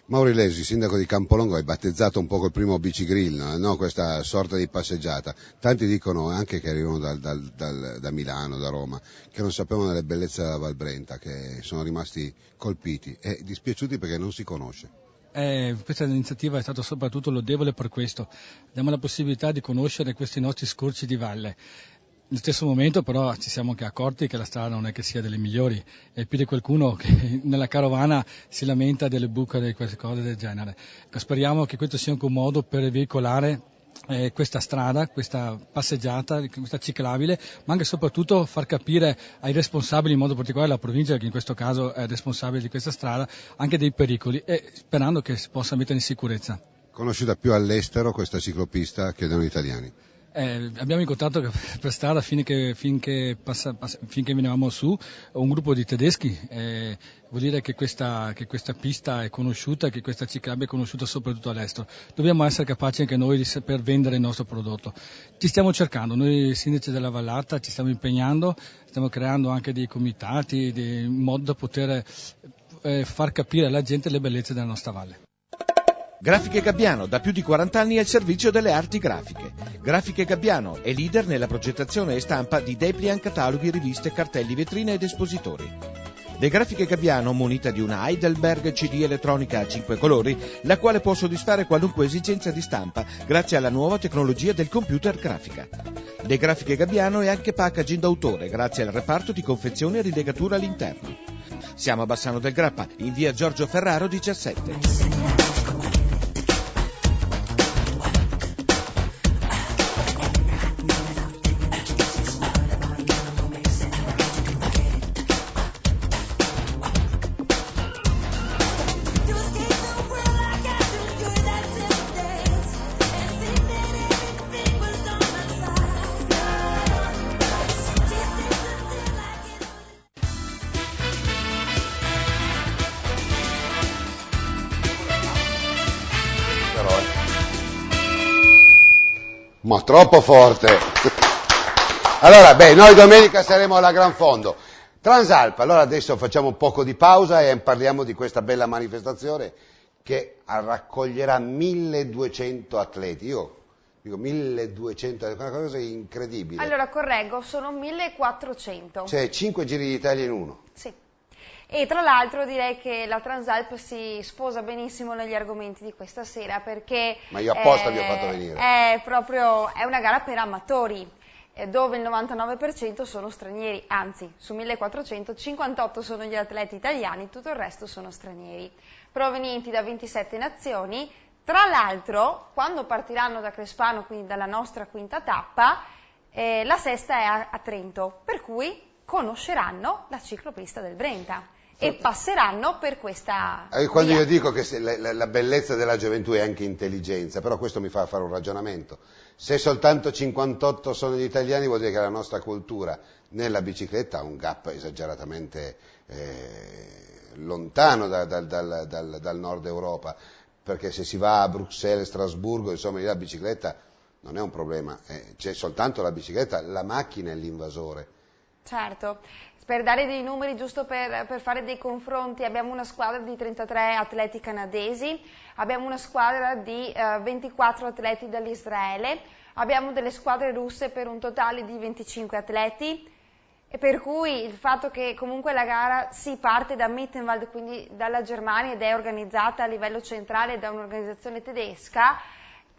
Mauri Lesi, sindaco di Campolongo, hai battezzato un po' il primo bicigrill, no? Questa sorta di passeggiata. Tanti dicono anche che arrivano da Milano, da Roma, che non sapevano le bellezze della Val Brenta, che sono rimasti colpiti e dispiaciuti perché non si conosce. Questa iniziativa è stata soprattutto lodevole per questo. Diamo la possibilità di conoscere questi nostri scorci di valle. Nello stesso momento però ci siamo anche accorti che la strada non è che sia delle migliori e più di qualcuno che nella carovana si lamenta delle buche e queste cose del genere. Speriamo che questo sia anche un modo per veicolare questa strada, questa passeggiata, questa ciclabile, ma anche e soprattutto far capire ai responsabili, in modo particolare la provincia, che in questo caso è responsabile di questa strada, anche dei pericoli, e sperando che si possa mettere in sicurezza. Conosciuta più all'estero questa ciclopista che da noi italiani? Abbiamo incontrato per strada finché venivamo su un gruppo di tedeschi, vuol dire che questa pista è conosciuta, che questa ciclabile è conosciuta soprattutto all'estero. Dobbiamo essere capaci anche noi di saper vendere il nostro prodotto. Ci stiamo cercando, noi sindaci della Vallata ci stiamo impegnando, stiamo creando anche dei comitati in modo da poter far capire alla gente le bellezze della nostra valle. Grafiche Gabbiano, da più di 40 anni al servizio delle arti grafiche. Grafiche Gabbiano è leader nella progettazione e stampa di dépliant, cataloghi, riviste, cartelli, vetrine ed espositori. Le Grafiche Gabbiano, munita di una Heidelberg CD elettronica a 5 colori, la quale può soddisfare qualunque esigenza di stampa grazie alla nuova tecnologia del computer grafica. Le Grafiche Gabbiano è anche packaging d'autore grazie al reparto di confezione e rilegatura all'interno. Siamo a Bassano del Grappa, in via Giorgio Ferraro 17. Ma troppo forte. Allora, noi domenica saremo alla Gran Fondo. Transalp, allora adesso facciamo un poco di pausa e parliamo di questa bella manifestazione che raccoglierà 1200 atleti. Io dico 1200, è una cosa incredibile. Allora, correggo, sono 1400. Cioè 5 giri d'Italia in uno. Sì. E tra l'altro direi che la Transalp si sposa benissimo negli argomenti di questa sera, perché ma io apposta vi ho fatto venire. È una gara per amatori, dove il 99% sono stranieri, anzi su 1400 58 sono gli atleti italiani, tutto il resto sono stranieri, provenienti da 27 nazioni. Tra l'altro, quando partiranno da Crespano, quindi dalla nostra quinta tappa, la sesta è a Trento, per cui conosceranno la ciclopista del Brenta e passeranno per questa Quando via. io dico che la bellezza della gioventù è anche intelligenza, però questo mi fa fare un ragionamento. Se soltanto 58 sono gli italiani, vuol dire che la nostra cultura nella bicicletta ha un gap esageratamente lontano dal nord Europa, perché se si va a Bruxelles, Strasburgo, insomma, la bicicletta non è un problema, c'è soltanto la bicicletta, la macchina è l'invasore. Certo, per dare dei numeri, giusto per fare dei confronti, abbiamo una squadra di 33 atleti canadesi, abbiamo una squadra di 24 atleti dall'Israele, abbiamo delle squadre russe per un totale di 25 atleti, e per cui il fatto che comunque la gara si parte da Mittenwald, quindi dalla Germania, ed è organizzata a livello centrale da un'organizzazione tedesca,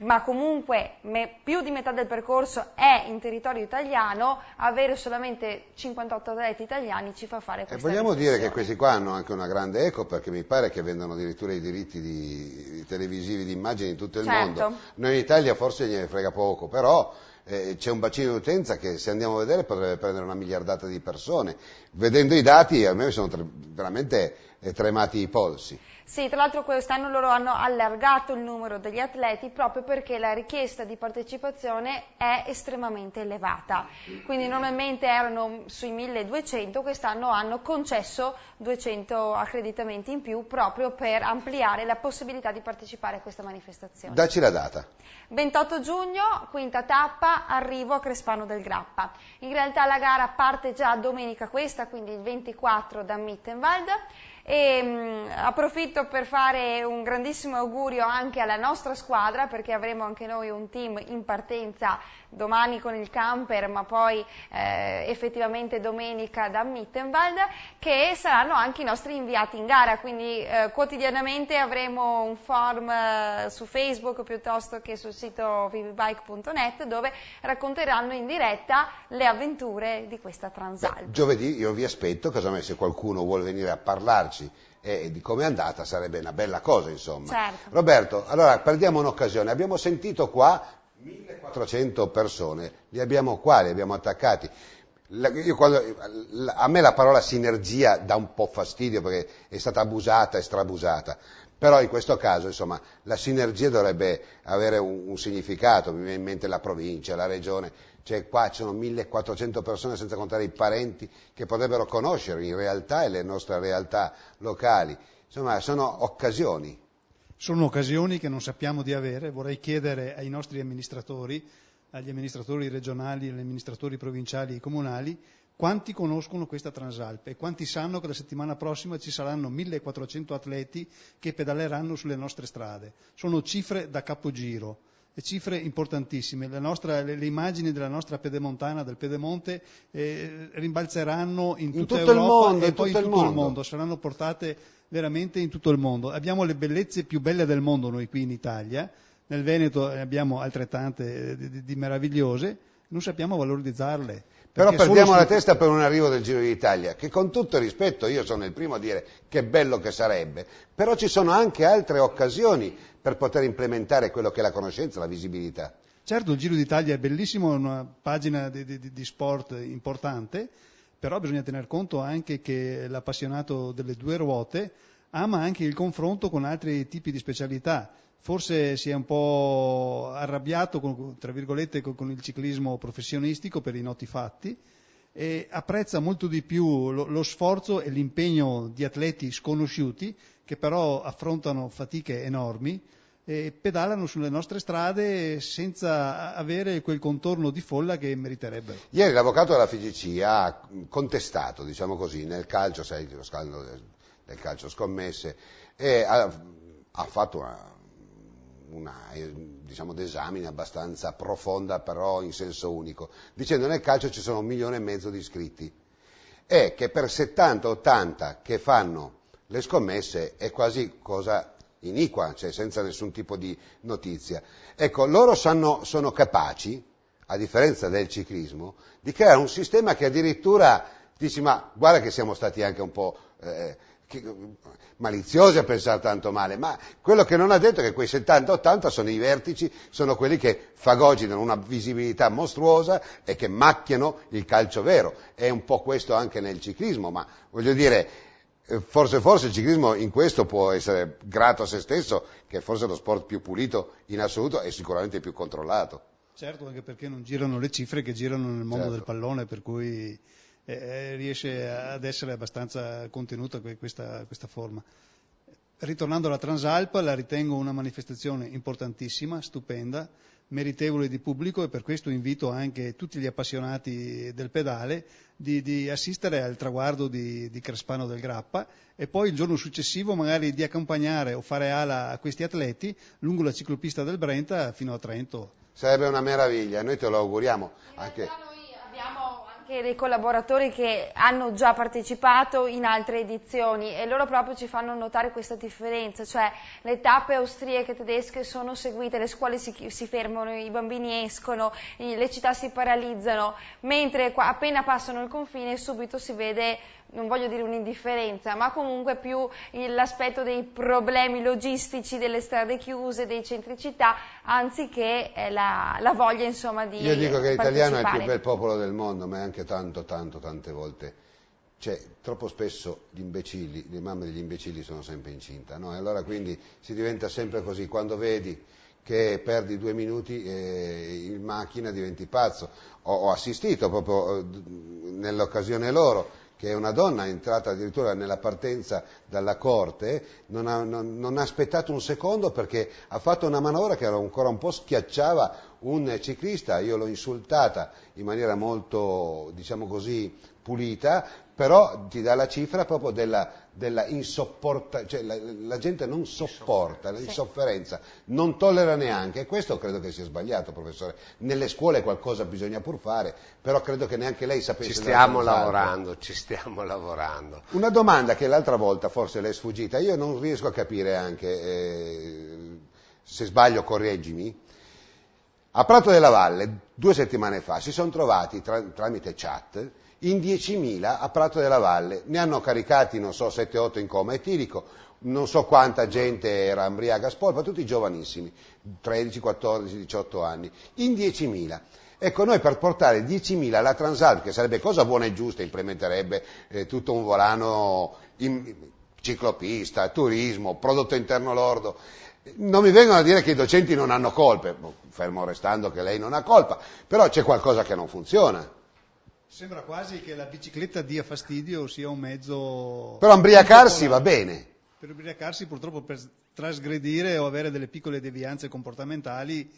ma comunque più di metà del percorso è in territorio italiano, avere solamente 58 atleti italiani ci fa fare questa vogliamo dire che questi qua hanno anche una grande eco, perché mi pare che vendono addirittura i diritti televisivi di immagini in tutto il mondo. Noi in Italia forse gliene frega poco, però c'è un bacino di utenza che, se andiamo a vedere, potrebbe prendere una miliardata di persone. Vedendo i dati a me mi sono veramente tremati i polsi. Sì, tra l'altro quest'anno loro hanno allargato il numero degli atleti proprio perché la richiesta di partecipazione è estremamente elevata. Quindi normalmente erano sui 1200, quest'anno hanno concesso 200 accreditamenti in più proprio per ampliare la possibilità di partecipare a questa manifestazione. Dacci la data. 28 giugno, quinta tappa, arrivo a Crespano del Grappa. In realtà la gara parte già domenica questa, quindi il 24 da Mittenwald. E approfitto per fare un grandissimo augurio anche alla nostra squadra, perché avremo anche noi un team in partenza domani con il camper, ma poi effettivamente domenica da Mittenwald, che saranno anche i nostri inviati in gara, quindi quotidianamente avremo un form su Facebook piuttosto che sul sito vivibike.net, dove racconteranno in diretta le avventure di questa Transalp. Giovedì io vi aspetto, casomai se qualcuno vuole venire a parlarci e di come è andata sarebbe una bella cosa, insomma. Certo. Roberto, allora perdiamo un'occasione, abbiamo sentito qua 1400 persone, li abbiamo qua, li abbiamo attaccati. A me la parola sinergia dà un po' fastidio perché è stata abusata e strabusata, però in questo caso insomma la sinergia dovrebbe avere un significato, mi viene in mente la provincia, la regione, cioè qua ci sono 1400 persone senza contare i parenti che potrebbero conoscere in realtà e le nostre realtà locali, insomma sono occasioni. Sono occasioni che non sappiamo di avere, vorrei chiedere ai nostri amministratori, agli amministratori regionali, agli amministratori provinciali e comunali, quanti conoscono questa Transalp e quanti sanno che la settimana prossima ci saranno 1400 atleti che pedaleranno sulle nostre strade. Sono cifre da capogiro, cifre importantissime. Le immagini della nostra pedemontana, del Pedemonte, rimbalzeranno in tutta Europa il mondo, e poi in tutto il mondo, saranno portate veramente in tutto il mondo. Abbiamo le bellezze più belle del mondo noi qui in Italia, nel Veneto ne abbiamo altrettante di meravigliose, non sappiamo valorizzarle. Però perdiamo la testa per un arrivo del Giro d'Italia, che con tutto il rispetto io sono il primo a dire che bello che sarebbe, però ci sono anche altre occasioni per poter implementare quello che è la conoscenza, la visibilità. Certo, il Giro d'Italia è bellissimo, è una pagina di sport importante, però bisogna tener conto anche che l'appassionato delle due ruote ama anche il confronto con altri tipi di specialità. Forse si è un po' arrabbiato tra virgolette con il ciclismo professionistico per i noti fatti e apprezza molto di più lo sforzo e l'impegno di atleti sconosciuti che però affrontano fatiche enormi e pedalano sulle nostre strade senza avere quel contorno di folla che meriterebbero. Ieri l'avvocato della FIGC ha contestato, diciamo così, nel calcio, sai, lo scandalo del calcio scommesse, e ha fatto una diciamo d'esame abbastanza profonda, però in senso unico, dicendo nel calcio ci sono 1,5 milioni di iscritti e che per 70-80 che fanno le scommesse è quasi cosa iniqua, cioè senza nessun tipo di notizia. Ecco, loro sono capaci, a differenza del ciclismo, di creare un sistema che addirittura dici ma guarda che siamo stati anche un po' maliziosi a pensare tanto male, ma quello che non ha detto è che quei 70-80 sono i vertici, sono quelli che fagoginano una visibilità mostruosa e che macchiano il calcio vero. È un po' questo anche nel ciclismo, ma voglio dire, forse il ciclismo in questo può essere grato a se stesso, che è forse lo sport più pulito in assoluto e sicuramente più controllato. Certo, anche perché non girano le cifre che girano nel mondo del pallone, per cui riesce ad essere abbastanza contenuta questa forma. Ritornando alla Transalp, la ritengo una manifestazione importantissima, stupenda, meritevole di pubblico e per questo invito anche tutti gli appassionati del pedale di assistere al traguardo di Crespano del Grappa e poi il giorno successivo magari di accompagnare o fare ala a questi atleti lungo la ciclopista del Brenta fino a Trento. Sarebbe una meraviglia, noi te lo auguriamo. Anche Dei collaboratori che hanno già partecipato in altre edizioni e loro proprio ci fanno notare questa differenza, cioè le tappe austriache e tedesche sono seguite, le scuole si fermano, i bambini escono, le città si paralizzano, mentre qua, appena passano il confine subito si vede, non voglio dire un'indifferenza, ma comunque più l'aspetto dei problemi logistici delle strade chiuse, dei centri città, anziché la voglia insomma di Io dico che l'italiano è il più partecipare. bel popolo del mondo, ma è anche tante volte, cioè troppo spesso gli imbecilli, le mamme degli imbecilli sono sempre incinta, no? E allora quindi si diventa sempre così, quando vedi che perdi 2 minuti in macchina diventi pazzo. Ho assistito proprio nell'occasione loro, che una donna è entrata addirittura nella partenza dalla corte, non ha aspettato un secondo perché ha fatto una manovra che ancora un po' schiacciava un ciclista, io l'ho insultata in maniera molto, diciamo così, pulita, però ti dà la cifra proprio della insopporta, cioè la gente non sopporta, l'insofferenza, non tollera neanche, e questo credo che sia sbagliato, professore. Nelle scuole qualcosa bisogna pur fare, però credo che neanche lei sapesse. Ci stiamo lavorando. Una domanda che l'altra volta forse le è sfuggita, io non riesco a capire anche, se sbaglio correggimi. A Prato della Valle, 2 settimane fa, si sono trovati tramite chat in 10.000 a Prato della Valle, ne hanno caricati, non so, 7-8 in coma etilico, non so quanta gente era embriaca a spolpa, tutti giovanissimi, 13, 14, 18 anni, in 10.000. Ecco, noi per portare 10.000 alla Transalp, che sarebbe cosa buona e giusta, implementerebbe tutto un volano ciclopista, turismo, prodotto interno lordo, non mi vengono a dire che i docenti non hanno colpe, fermo restando che lei non ha colpa, però c'è qualcosa che non funziona. Sembra quasi che la bicicletta dia fastidio, sia un mezzo... Però imbriacarsi va bene. Per ubriacarsi, purtroppo, per trasgredire o avere delle piccole devianze comportamentali,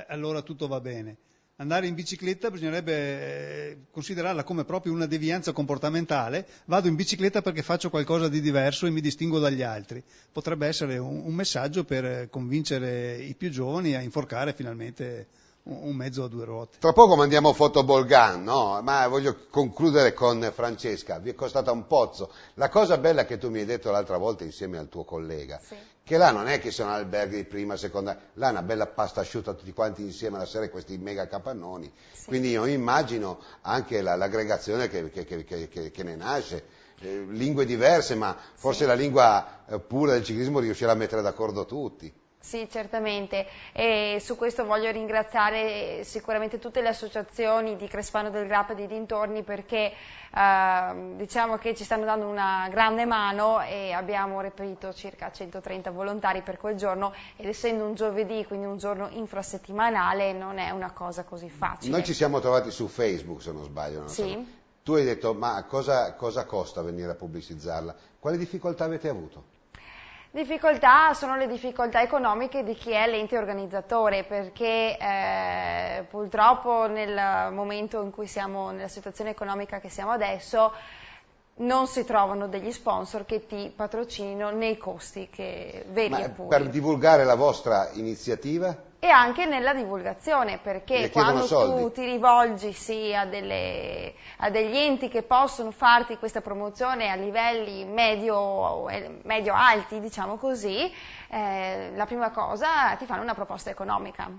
allora tutto va bene. Andare in bicicletta bisognerebbe considerarla come proprio una devianza comportamentale. Vado in bicicletta perché faccio qualcosa di diverso e mi distingo dagli altri. Potrebbe essere un messaggio per convincere i più giovani a inforcare finalmente un mezzo a due ruote. Tra poco mandiamo Photoball Gun, no? Ma voglio concludere con Francesca, vi è costata un pozzo. La cosa bella che tu mi hai detto l'altra volta insieme al tuo collega, sì, che là non è che sono alberghi di prima, seconda, là è una bella pasta asciutta tutti quanti insieme alla sera, questi mega capannoni, sì. Quindi io immagino anche l'aggregazione che ne nasce, lingue diverse, ma forse sì, la lingua pura del ciclismo riuscirà a mettere d'accordo tutti. Sì, certamente, e su questo voglio ringraziare sicuramente tutte le associazioni di Crespano del Grappa e di dintorni, perché diciamo che ci stanno dando una grande mano e abbiamo reperito circa 130 volontari per quel giorno, ed essendo un giovedì, quindi un giorno infrasettimanale, non è una cosa così facile. Noi ci siamo trovati su Facebook, se non sbaglio. Sì. Tu hai detto, ma cosa costa venire a pubblicizzarla? Quali difficoltà avete avuto? Difficoltà sono le difficoltà economiche di chi è l'ente organizzatore, perché purtroppo nel momento in cui siamo, nella situazione economica che siamo adesso, non si trovano degli sponsor che ti patrocinino nei costi che veri e puri. Per divulgare la vostra iniziativa? E anche nella divulgazione, perché quando tu ti rivolgi sì, a degli enti che possono farti questa promozione a livelli medio-alti, diciamo così, la prima cosa ti fanno una proposta economica.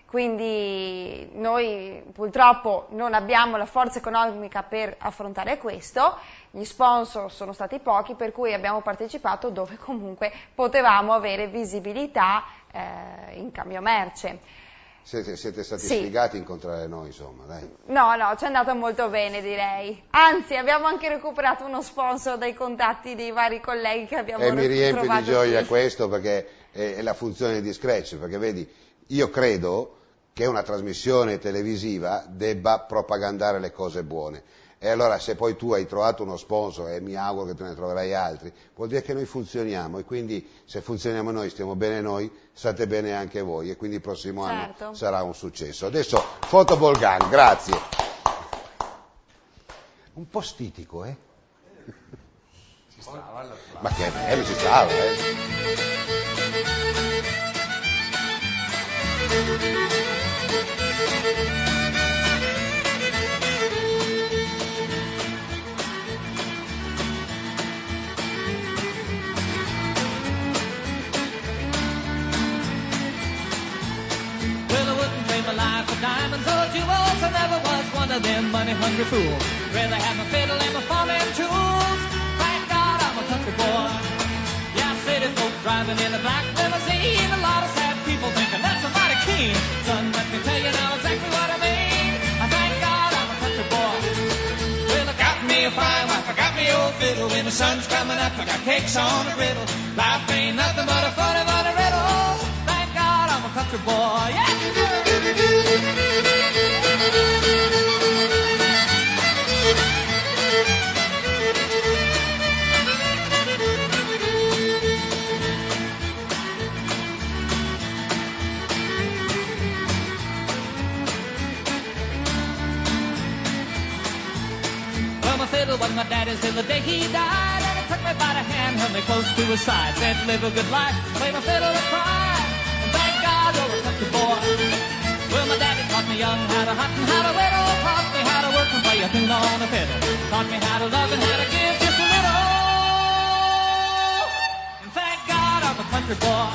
Quindi noi purtroppo non abbiamo la forza economica per affrontare questo, gli sponsor sono stati pochi, per cui abbiamo partecipato dove comunque potevamo avere visibilità in cambio merce. Siete stati sfigati a incontrare noi, insomma, dai. No, ci è andato molto bene, direi. Anzi, abbiamo anche recuperato uno sponsor dai contatti dei vari colleghi che abbiamo trovato. E mi riempie di gioia questo, perché è la funzione di Scratch, perché vedi, io credo che una trasmissione televisiva debba propagandare le cose buone. E allora se poi tu hai trovato uno sponsor, e mi auguro che tu ne troverai altri, vuol dire che noi funzioniamo, e quindi se funzioniamo noi, stiamo bene noi, state bene anche voi, e quindi il prossimo anno sarà un successo. Adesso Photoball Gun, grazie. Un po' stitico, eh? Ci stava alla fine. Ma che bello, ci stava, Diamonds or jewels, I never was one of them money-hungry fools. Rather have my fiddle and my farming tools. Thank God I'm a country boy. Yeah, city folk driving in a black limousine. A lot of sad people thinking that's a mighty keen. Son, let me tell you now exactly what I mean. I thank God I'm a country boy. Well, I got me a fine wife, I got me old fiddle. When the sun's coming up, I got cakes on a griddle. Life ain't nothing but a funny, funny riddle. Thank God I'm a country boy. Yeah. Fiddle was my daddy's till the day he died, and he took me by the hand, held me close to his side, said live a good life, play my fiddle and cry, and thank God you're a country boy. Well, my daddy taught me young how to hunt and how to whittle, taught me how to work and play a tune on a fiddle, taught me how to love and how to give just a little, and thank God I'm a country boy.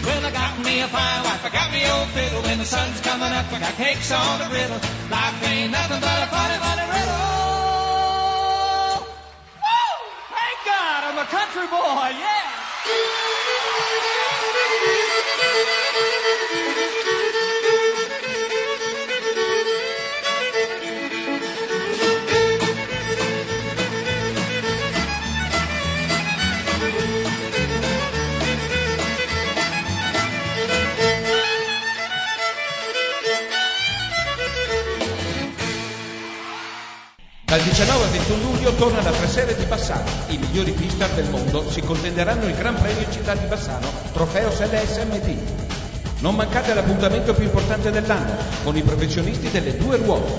Well, I got me a fine wife, I got me old fiddle, when the sun's coming up, I got cakes on the griddle, life ain't nothing but a funny, funny riddle. a country boy, yeah! Dal 19 al 21 luglio torna la 3 serie di Bassano. I migliori pista del mondo si contenderanno il Gran Premio Città di Bassano, Trofeo LSMD. Non mancate all'appuntamento più importante dell'anno, con i professionisti delle due ruote.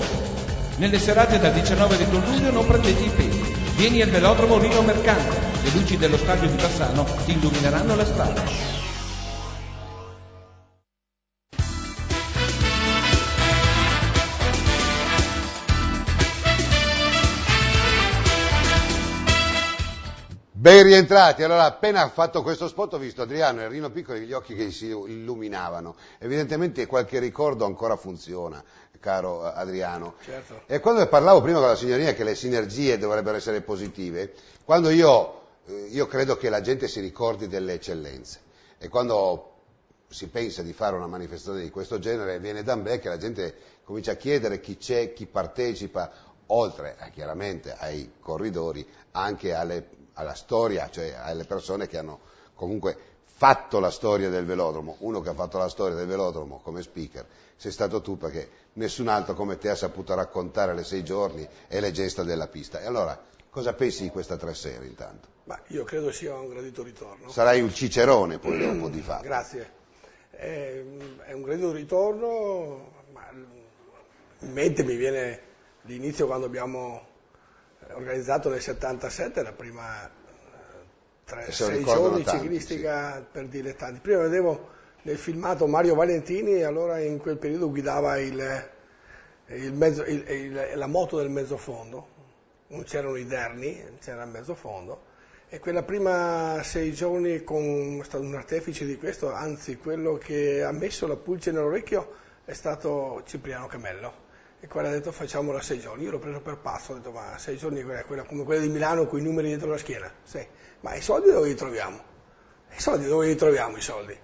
Nelle serate dal 19 al 21 luglio non prendete i pesi. Vieni al velodromo Rino Mercante. Le luci dello stadio di Bassano ti illumineranno la strada. Ben rientrati, allora appena fatto questo spot ho visto Adriano e Rino Piccoli, gli occhi che si illuminavano, evidentemente qualche ricordo ancora funziona, caro Adriano. Certo. E quando parlavo prima con la signorina che le sinergie dovrebbero essere positive, quando io credo che la gente si ricordi delle eccellenze e quando si pensa di fare una manifestazione di questo genere viene da me che la gente comincia a chiedere chi c'è, chi partecipa, oltre chiaramente ai corridori, anche alla storia, cioè alle persone che hanno comunque fatto la storia del velodromo. Uno che ha fatto la storia del velodromo come speaker sei stato tu, perché nessun altro come te ha saputo raccontare le 6 giorni e le gesta della pista. E allora, cosa pensi di questa 3 serie intanto? Ma io credo sia un gradito ritorno. Sarai un cicerone poi dopo di fatto. Grazie. È un gradito ritorno, ma in mente mi viene l'inizio quando abbiamo organizzato nel 77 la prima 6 giorni ciclistica per dilettanti. Prima vedevo nel filmato Mario Valentini, allora in quel periodo guidava la moto del mezzofondo, non c'erano i derni, c'era il mezzofondo, e quella prima 6 giorni è stato un artefice di questo, anzi quello che ha messo la pulce nell'orecchio è stato Cipriano Camello. E quello ha detto facciamola 6 giorni, io l'ho preso per pazzo, ho detto ma 6 giorni quella come quella di Milano con i numeri dietro la schiena, sì. Ma i soldi dove li troviamo? I soldi dove li troviamo i soldi?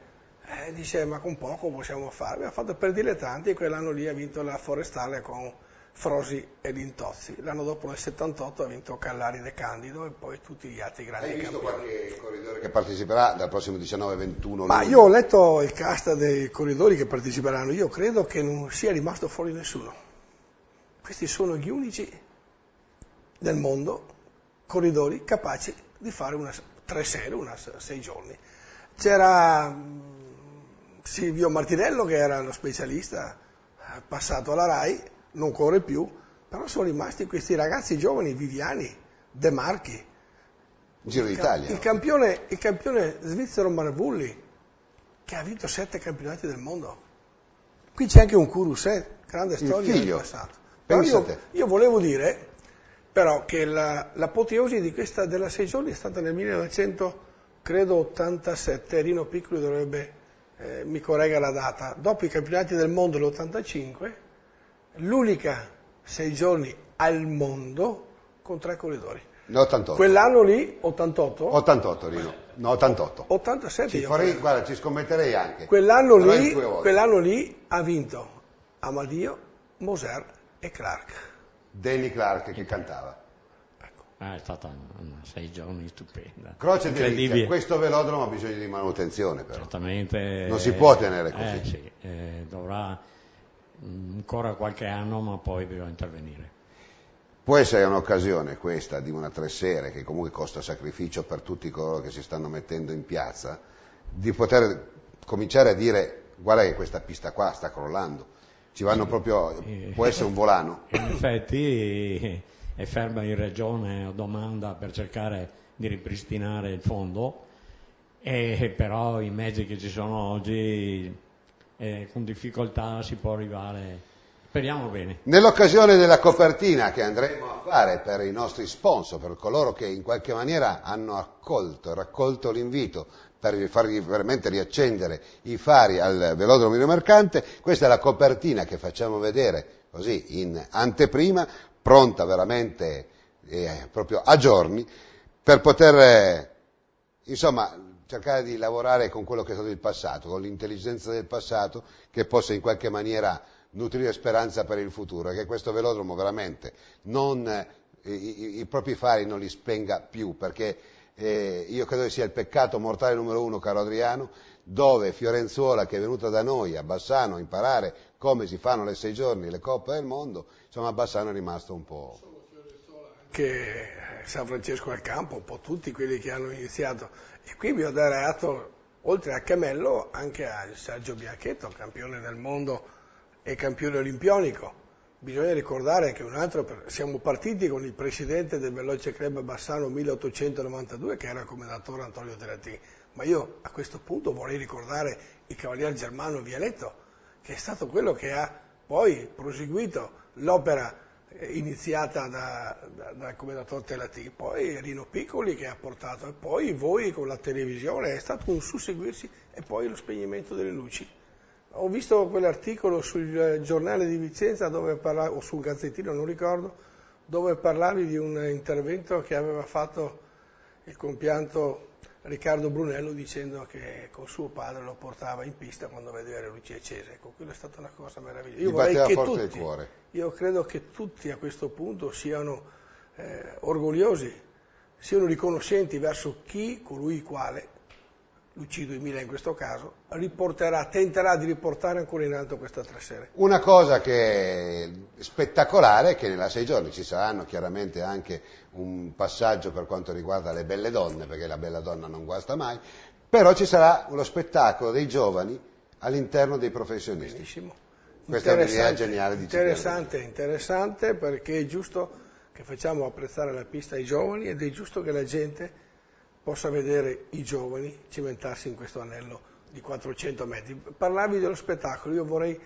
Dice ma con poco possiamo fare, abbiamo fatto per dilettanti e quell'anno lì ha vinto la Forestale con Frosi e Lintozzi, l'anno dopo nel 78 ha vinto Callari De Candido e poi tutti gli altri grandi campioni. Hai visto qualche corridore che parteciperà dal prossimo 19-21? Ma io ho letto il cast dei corridori che parteciperanno, io credo che non sia rimasto fuori nessuno. Questi sono gli unici del mondo corridori capaci di fare una 3 serie, una 6 giorni. C'era Silvio Martinello che era lo specialista, passato alla RAI, non corre più, però sono rimasti questi ragazzi giovani, Viviani, De Marchi, Giro d'Italia. Il campione svizzero Marvulli, che ha vinto 7 campionati del mondo. Qui c'è anche un Curuset, grande storia del passato. Io volevo dire però che l'apoteosi della 6 giorni è stata nel 1987, Rino Piccoli dovrebbe, mi corregga la data, dopo i campionati del mondo dell'85, l'unica 6 giorni al mondo con 3 corridori. 88. Quell'anno lì, 88? 88 Rino, no 88. 87 guarda, ci scommetterei anche. Quell'anno lì ha vinto Amadio, Moser e Clark. Danny Clark che cantava. È stata una 6 giorni stupenda. Croce Delizia, questo velodromo ha bisogno di manutenzione però. Certamente. Non si può tenere così. Sì, dovrà ancora qualche anno, ma poi bisogna intervenire. Può essere un'occasione questa di una 3 serie che comunque costa sacrificio per tutti coloro che si stanno mettendo in piazza, di poter cominciare a dire guarda che questa pista qua sta crollando. Ci vanno proprio, può essere un volano. In effetti è ferma in regione a domanda per cercare di ripristinare il fondo, però i mezzi che ci sono oggi con difficoltà si può arrivare, speriamo bene. Nell'occasione della copertina che andremo a fare per i nostri sponsor, per coloro che in qualche maniera hanno raccolto l'invito per fargli veramente riaccendere i fari al velodromo Rino Mercante, questa è la copertina che facciamo vedere così in anteprima, pronta veramente proprio a giorni, per poter insomma, cercare di lavorare con quello che è stato il passato, con l'intelligenza del passato, che possa in qualche maniera nutrire speranza per il futuro, e che questo velodromo veramente i propri fari non li spenga più, perché io credo che sia il peccato mortale numero 1, caro Adriano, dove Fiorenzuola, che è venuta da noi a Bassano a imparare come si fanno le 6 giorni le Coppe del Mondo, insomma a Bassano è rimasto un po'... Che San Francesco al Campo, un po' tutti quelli che hanno iniziato. E qui bisogna dare atto, oltre a Camello, anche a Sergio Bianchetto, campione del mondo e campione olimpionico. Bisogna ricordare che siamo partiti con il presidente del Veloce Club Bassano 1892, che era commendatore Antonio Teratini. Ma io a questo punto vorrei ricordare il cavalier Germano Vialetto, che è stato quello che ha poi proseguito l'opera iniziata dal commendatore Teratini, poi Rino Piccoli che ha portato, e poi voi con la televisione, è stato un susseguirsi, e poi lo spegnimento delle luci. Ho visto quell'articolo sul giornale di Vicenza o sul Gazzettino, non ricordo, dove parlavi di un intervento che aveva fatto il compianto Riccardo Brunello, dicendo che con suo padre lo portava in pista quando vedeva le luci accese. Ecco, quella è stata una cosa meravigliosa. Io vorrei che tutti, io credo che tutti a questo punto siano orgogliosi, siano riconoscenti verso colui il quale, Lucido Emila in questo caso, tenterà di riportare ancora in alto questa trasera. Una cosa che è spettacolare è che nella 6 giorni ci saranno chiaramente anche un passaggio per quanto riguarda le belle donne, perché la bella donna non guasta mai, però ci sarà lo spettacolo dei giovani all'interno dei professionisti. Benissimo. Questa è un'idea geniale di Interessante, perché è giusto che facciamo apprezzare la pista ai giovani, ed è giusto che la gente possa vedere i giovani cimentarsi in questo anello di 400 metri. Parlavi dello spettacolo, io vorrei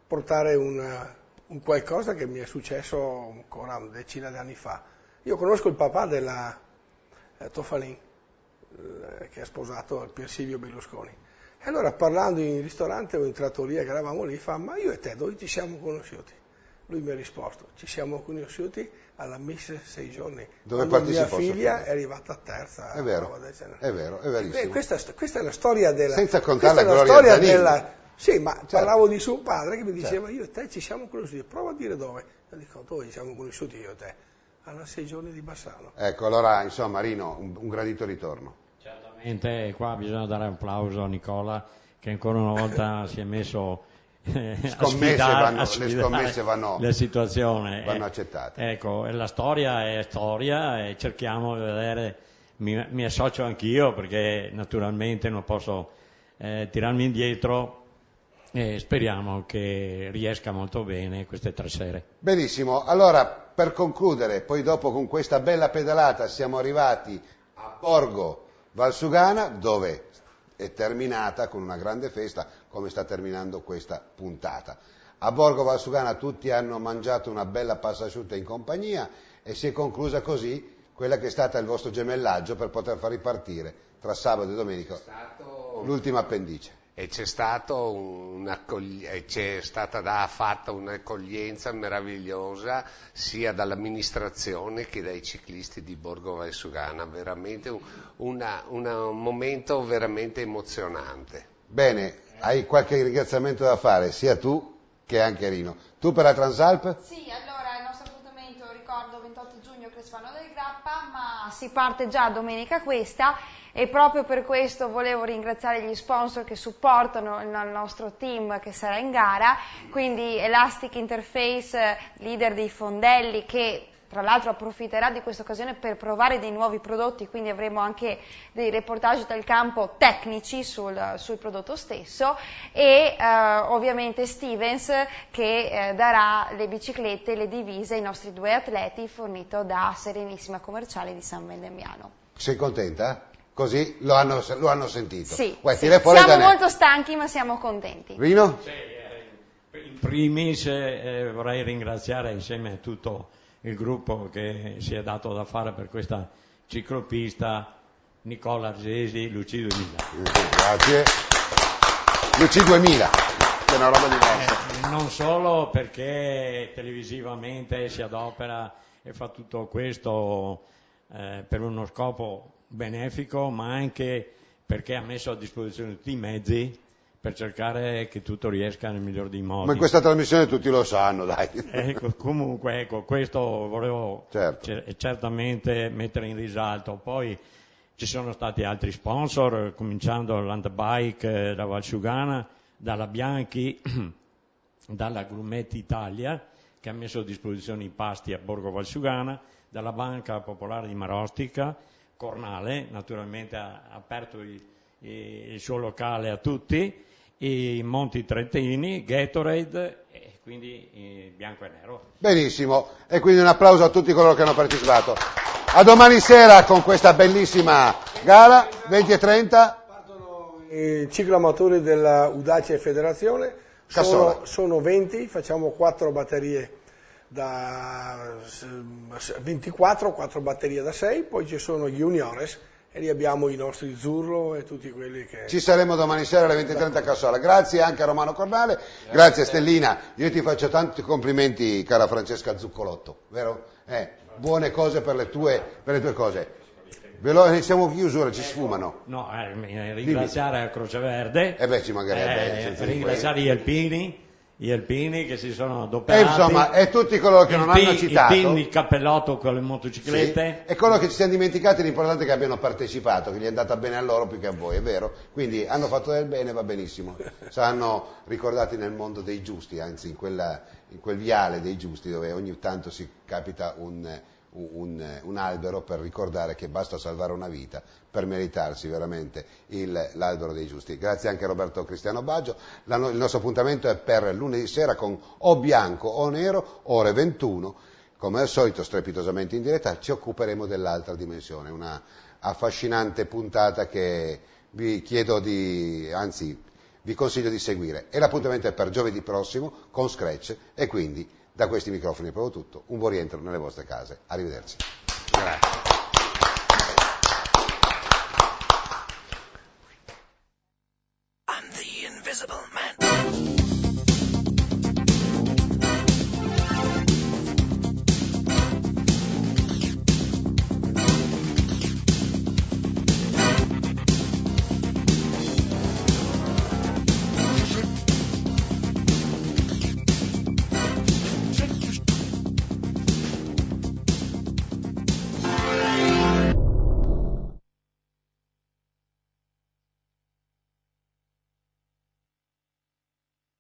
portare un qualcosa che mi è successo ancora una decina di anni fa. Io conosco il papà della Tofalin, che ha sposato Pier Silvio Berlusconi. E allora, parlando in ristorante o in trattoria che eravamo lì, fa: ma io e te dove ci siamo conosciuti? Lui mi ha risposto: ci siamo conosciuti alla Miss 6 giorni, dove quando mia figlia è arrivata a terza. È vero, è verissimo. Questa è la storia della... Senza contare la gloria della... Sì, ma certo. Parlavo di suo padre che mi diceva: io e te ci siamo conosciuti, prova a dire dove. Io dico: dove ci siamo conosciuti io e te? Alla 6 giorni di Bassano. Ecco, allora, insomma, Rino, un gradito ritorno. Certamente, qua bisogna dare un applauso a Nicola, che ancora una volta si è messo... le scommesse vanno la situazione vanno accettate. Ecco, la storia è storia, e cerchiamo di vedere, mi associo anch'io, perché naturalmente non posso tirarmi indietro, e speriamo che riesca molto bene queste 3 sere. Benissimo, allora per concludere, poi dopo con questa bella pedalata siamo arrivati a Borgo Valsugana, dove è terminata con una grande festa, come sta terminando questa puntata. A Borgo Valsugana tutti hanno mangiato una bella pasta asciutta in compagnia, e si è conclusa così quella che è stata il vostro gemellaggio per poter far ripartire tra sabato e domenica l'ultima appendice. E c'è stata fatta un'accoglienza meravigliosa sia dall'amministrazione che dai ciclisti di Borgo Valsugana, veramente un momento veramente emozionante. Bene, hai qualche ringraziamento da fare, sia tu che anche Rino. Tu per la Transalp? Sì, allora il nostro appuntamento, ricordo, 28 giugno Crespano del Grappa, ma si parte già domenica questa, e proprio per questo volevo ringraziare gli sponsor che supportano il nostro team che sarà in gara, quindi Elastic Interface, leader dei fondelli, che tra l'altro approfitterà di questa occasione per provare dei nuovi prodotti, quindi avremo anche dei reportage dal campo tecnici sul prodotto stesso, e ovviamente Stevens che darà le biciclette e le divise ai nostri 2 atleti, fornito da Serenissima Commerciale di San Vendemiano. Sei contenta? Così lo hanno sentito. Sì, siamo molto stanchi ma siamo contenti. Rino? In primis vorrei ringraziare insieme a tutto il gruppo che si è dato da fare per questa ciclopista, Nicola Argesi, Lucido Emila. Grazie. Lucido Emila, che è una roba diversa. Non solo perché televisivamente si adopera e fa tutto questo per uno scopo benefico, ma anche perché ha messo a disposizione tutti i mezzi per cercare che tutto riesca nel miglior dei modi. Ma in questa trasmissione tutti lo sanno, dai. Comunque, questo volevo certamente mettere in risalto. Poi ci sono stati altri sponsor, cominciando Landbike da Valsugana, dalla Bianchi, dalla Grumetti Italia, che ha messo a disposizione i pasti a Borgo Valsugana, dalla Banca Popolare di Marostica, Cornale, naturalmente ha aperto il suo locale a tutti, i Monti Trentini, Gatorade e quindi bianco e nero. Benissimo, e quindi un applauso a tutti coloro che hanno partecipato. A domani sera con questa bellissima gara, 20:30. I cicloamatori della Udace Federazione sono 20, facciamo 4 batterie da 24, 4 batterie da 6, poi ci sono gli juniores e lì abbiamo i nostri Zurlo e tutti quelli che... Ci saremo domani sera alle 20:30 a Cassola. Grazie anche a Romano Cornale, grazie Stellina, io ti faccio tanti complimenti cara Francesca Zuccolotto, vero? Buone cose per le tue cose. Siamo chiusura, ci sfumano. No, ringraziare a Croce Verde, ci mancherebbe, ringraziare gli alpini che si sono adoperati. Insomma, e tutti coloro che non hanno citato. Il cappellotto con le motociclette. Sì, e coloro che ci siamo dimenticati, l'importante è che abbiano partecipato, che gli è andata bene a loro più che a voi, è vero? Quindi hanno fatto del bene, va benissimo. Saranno ricordati nel mondo dei giusti, anzi in quel viale dei giusti dove ogni tanto si capita un albero per ricordare che basta salvare una vita per meritarsi veramente l'albero dei giusti. Grazie anche a Roberto Cristiano Baggio. Il nostro appuntamento è per lunedì sera con O Bianco o Nero, ore 21. Come al solito, strepitosamente in diretta, ci occuperemo dell'altra dimensione, una affascinante puntata che vi consiglio di seguire. E l'appuntamento è per giovedì prossimo con Scratch e quindi da questi microfoni è proprio tutto. Un buon rientro nelle vostre case. Arrivederci. Grazie.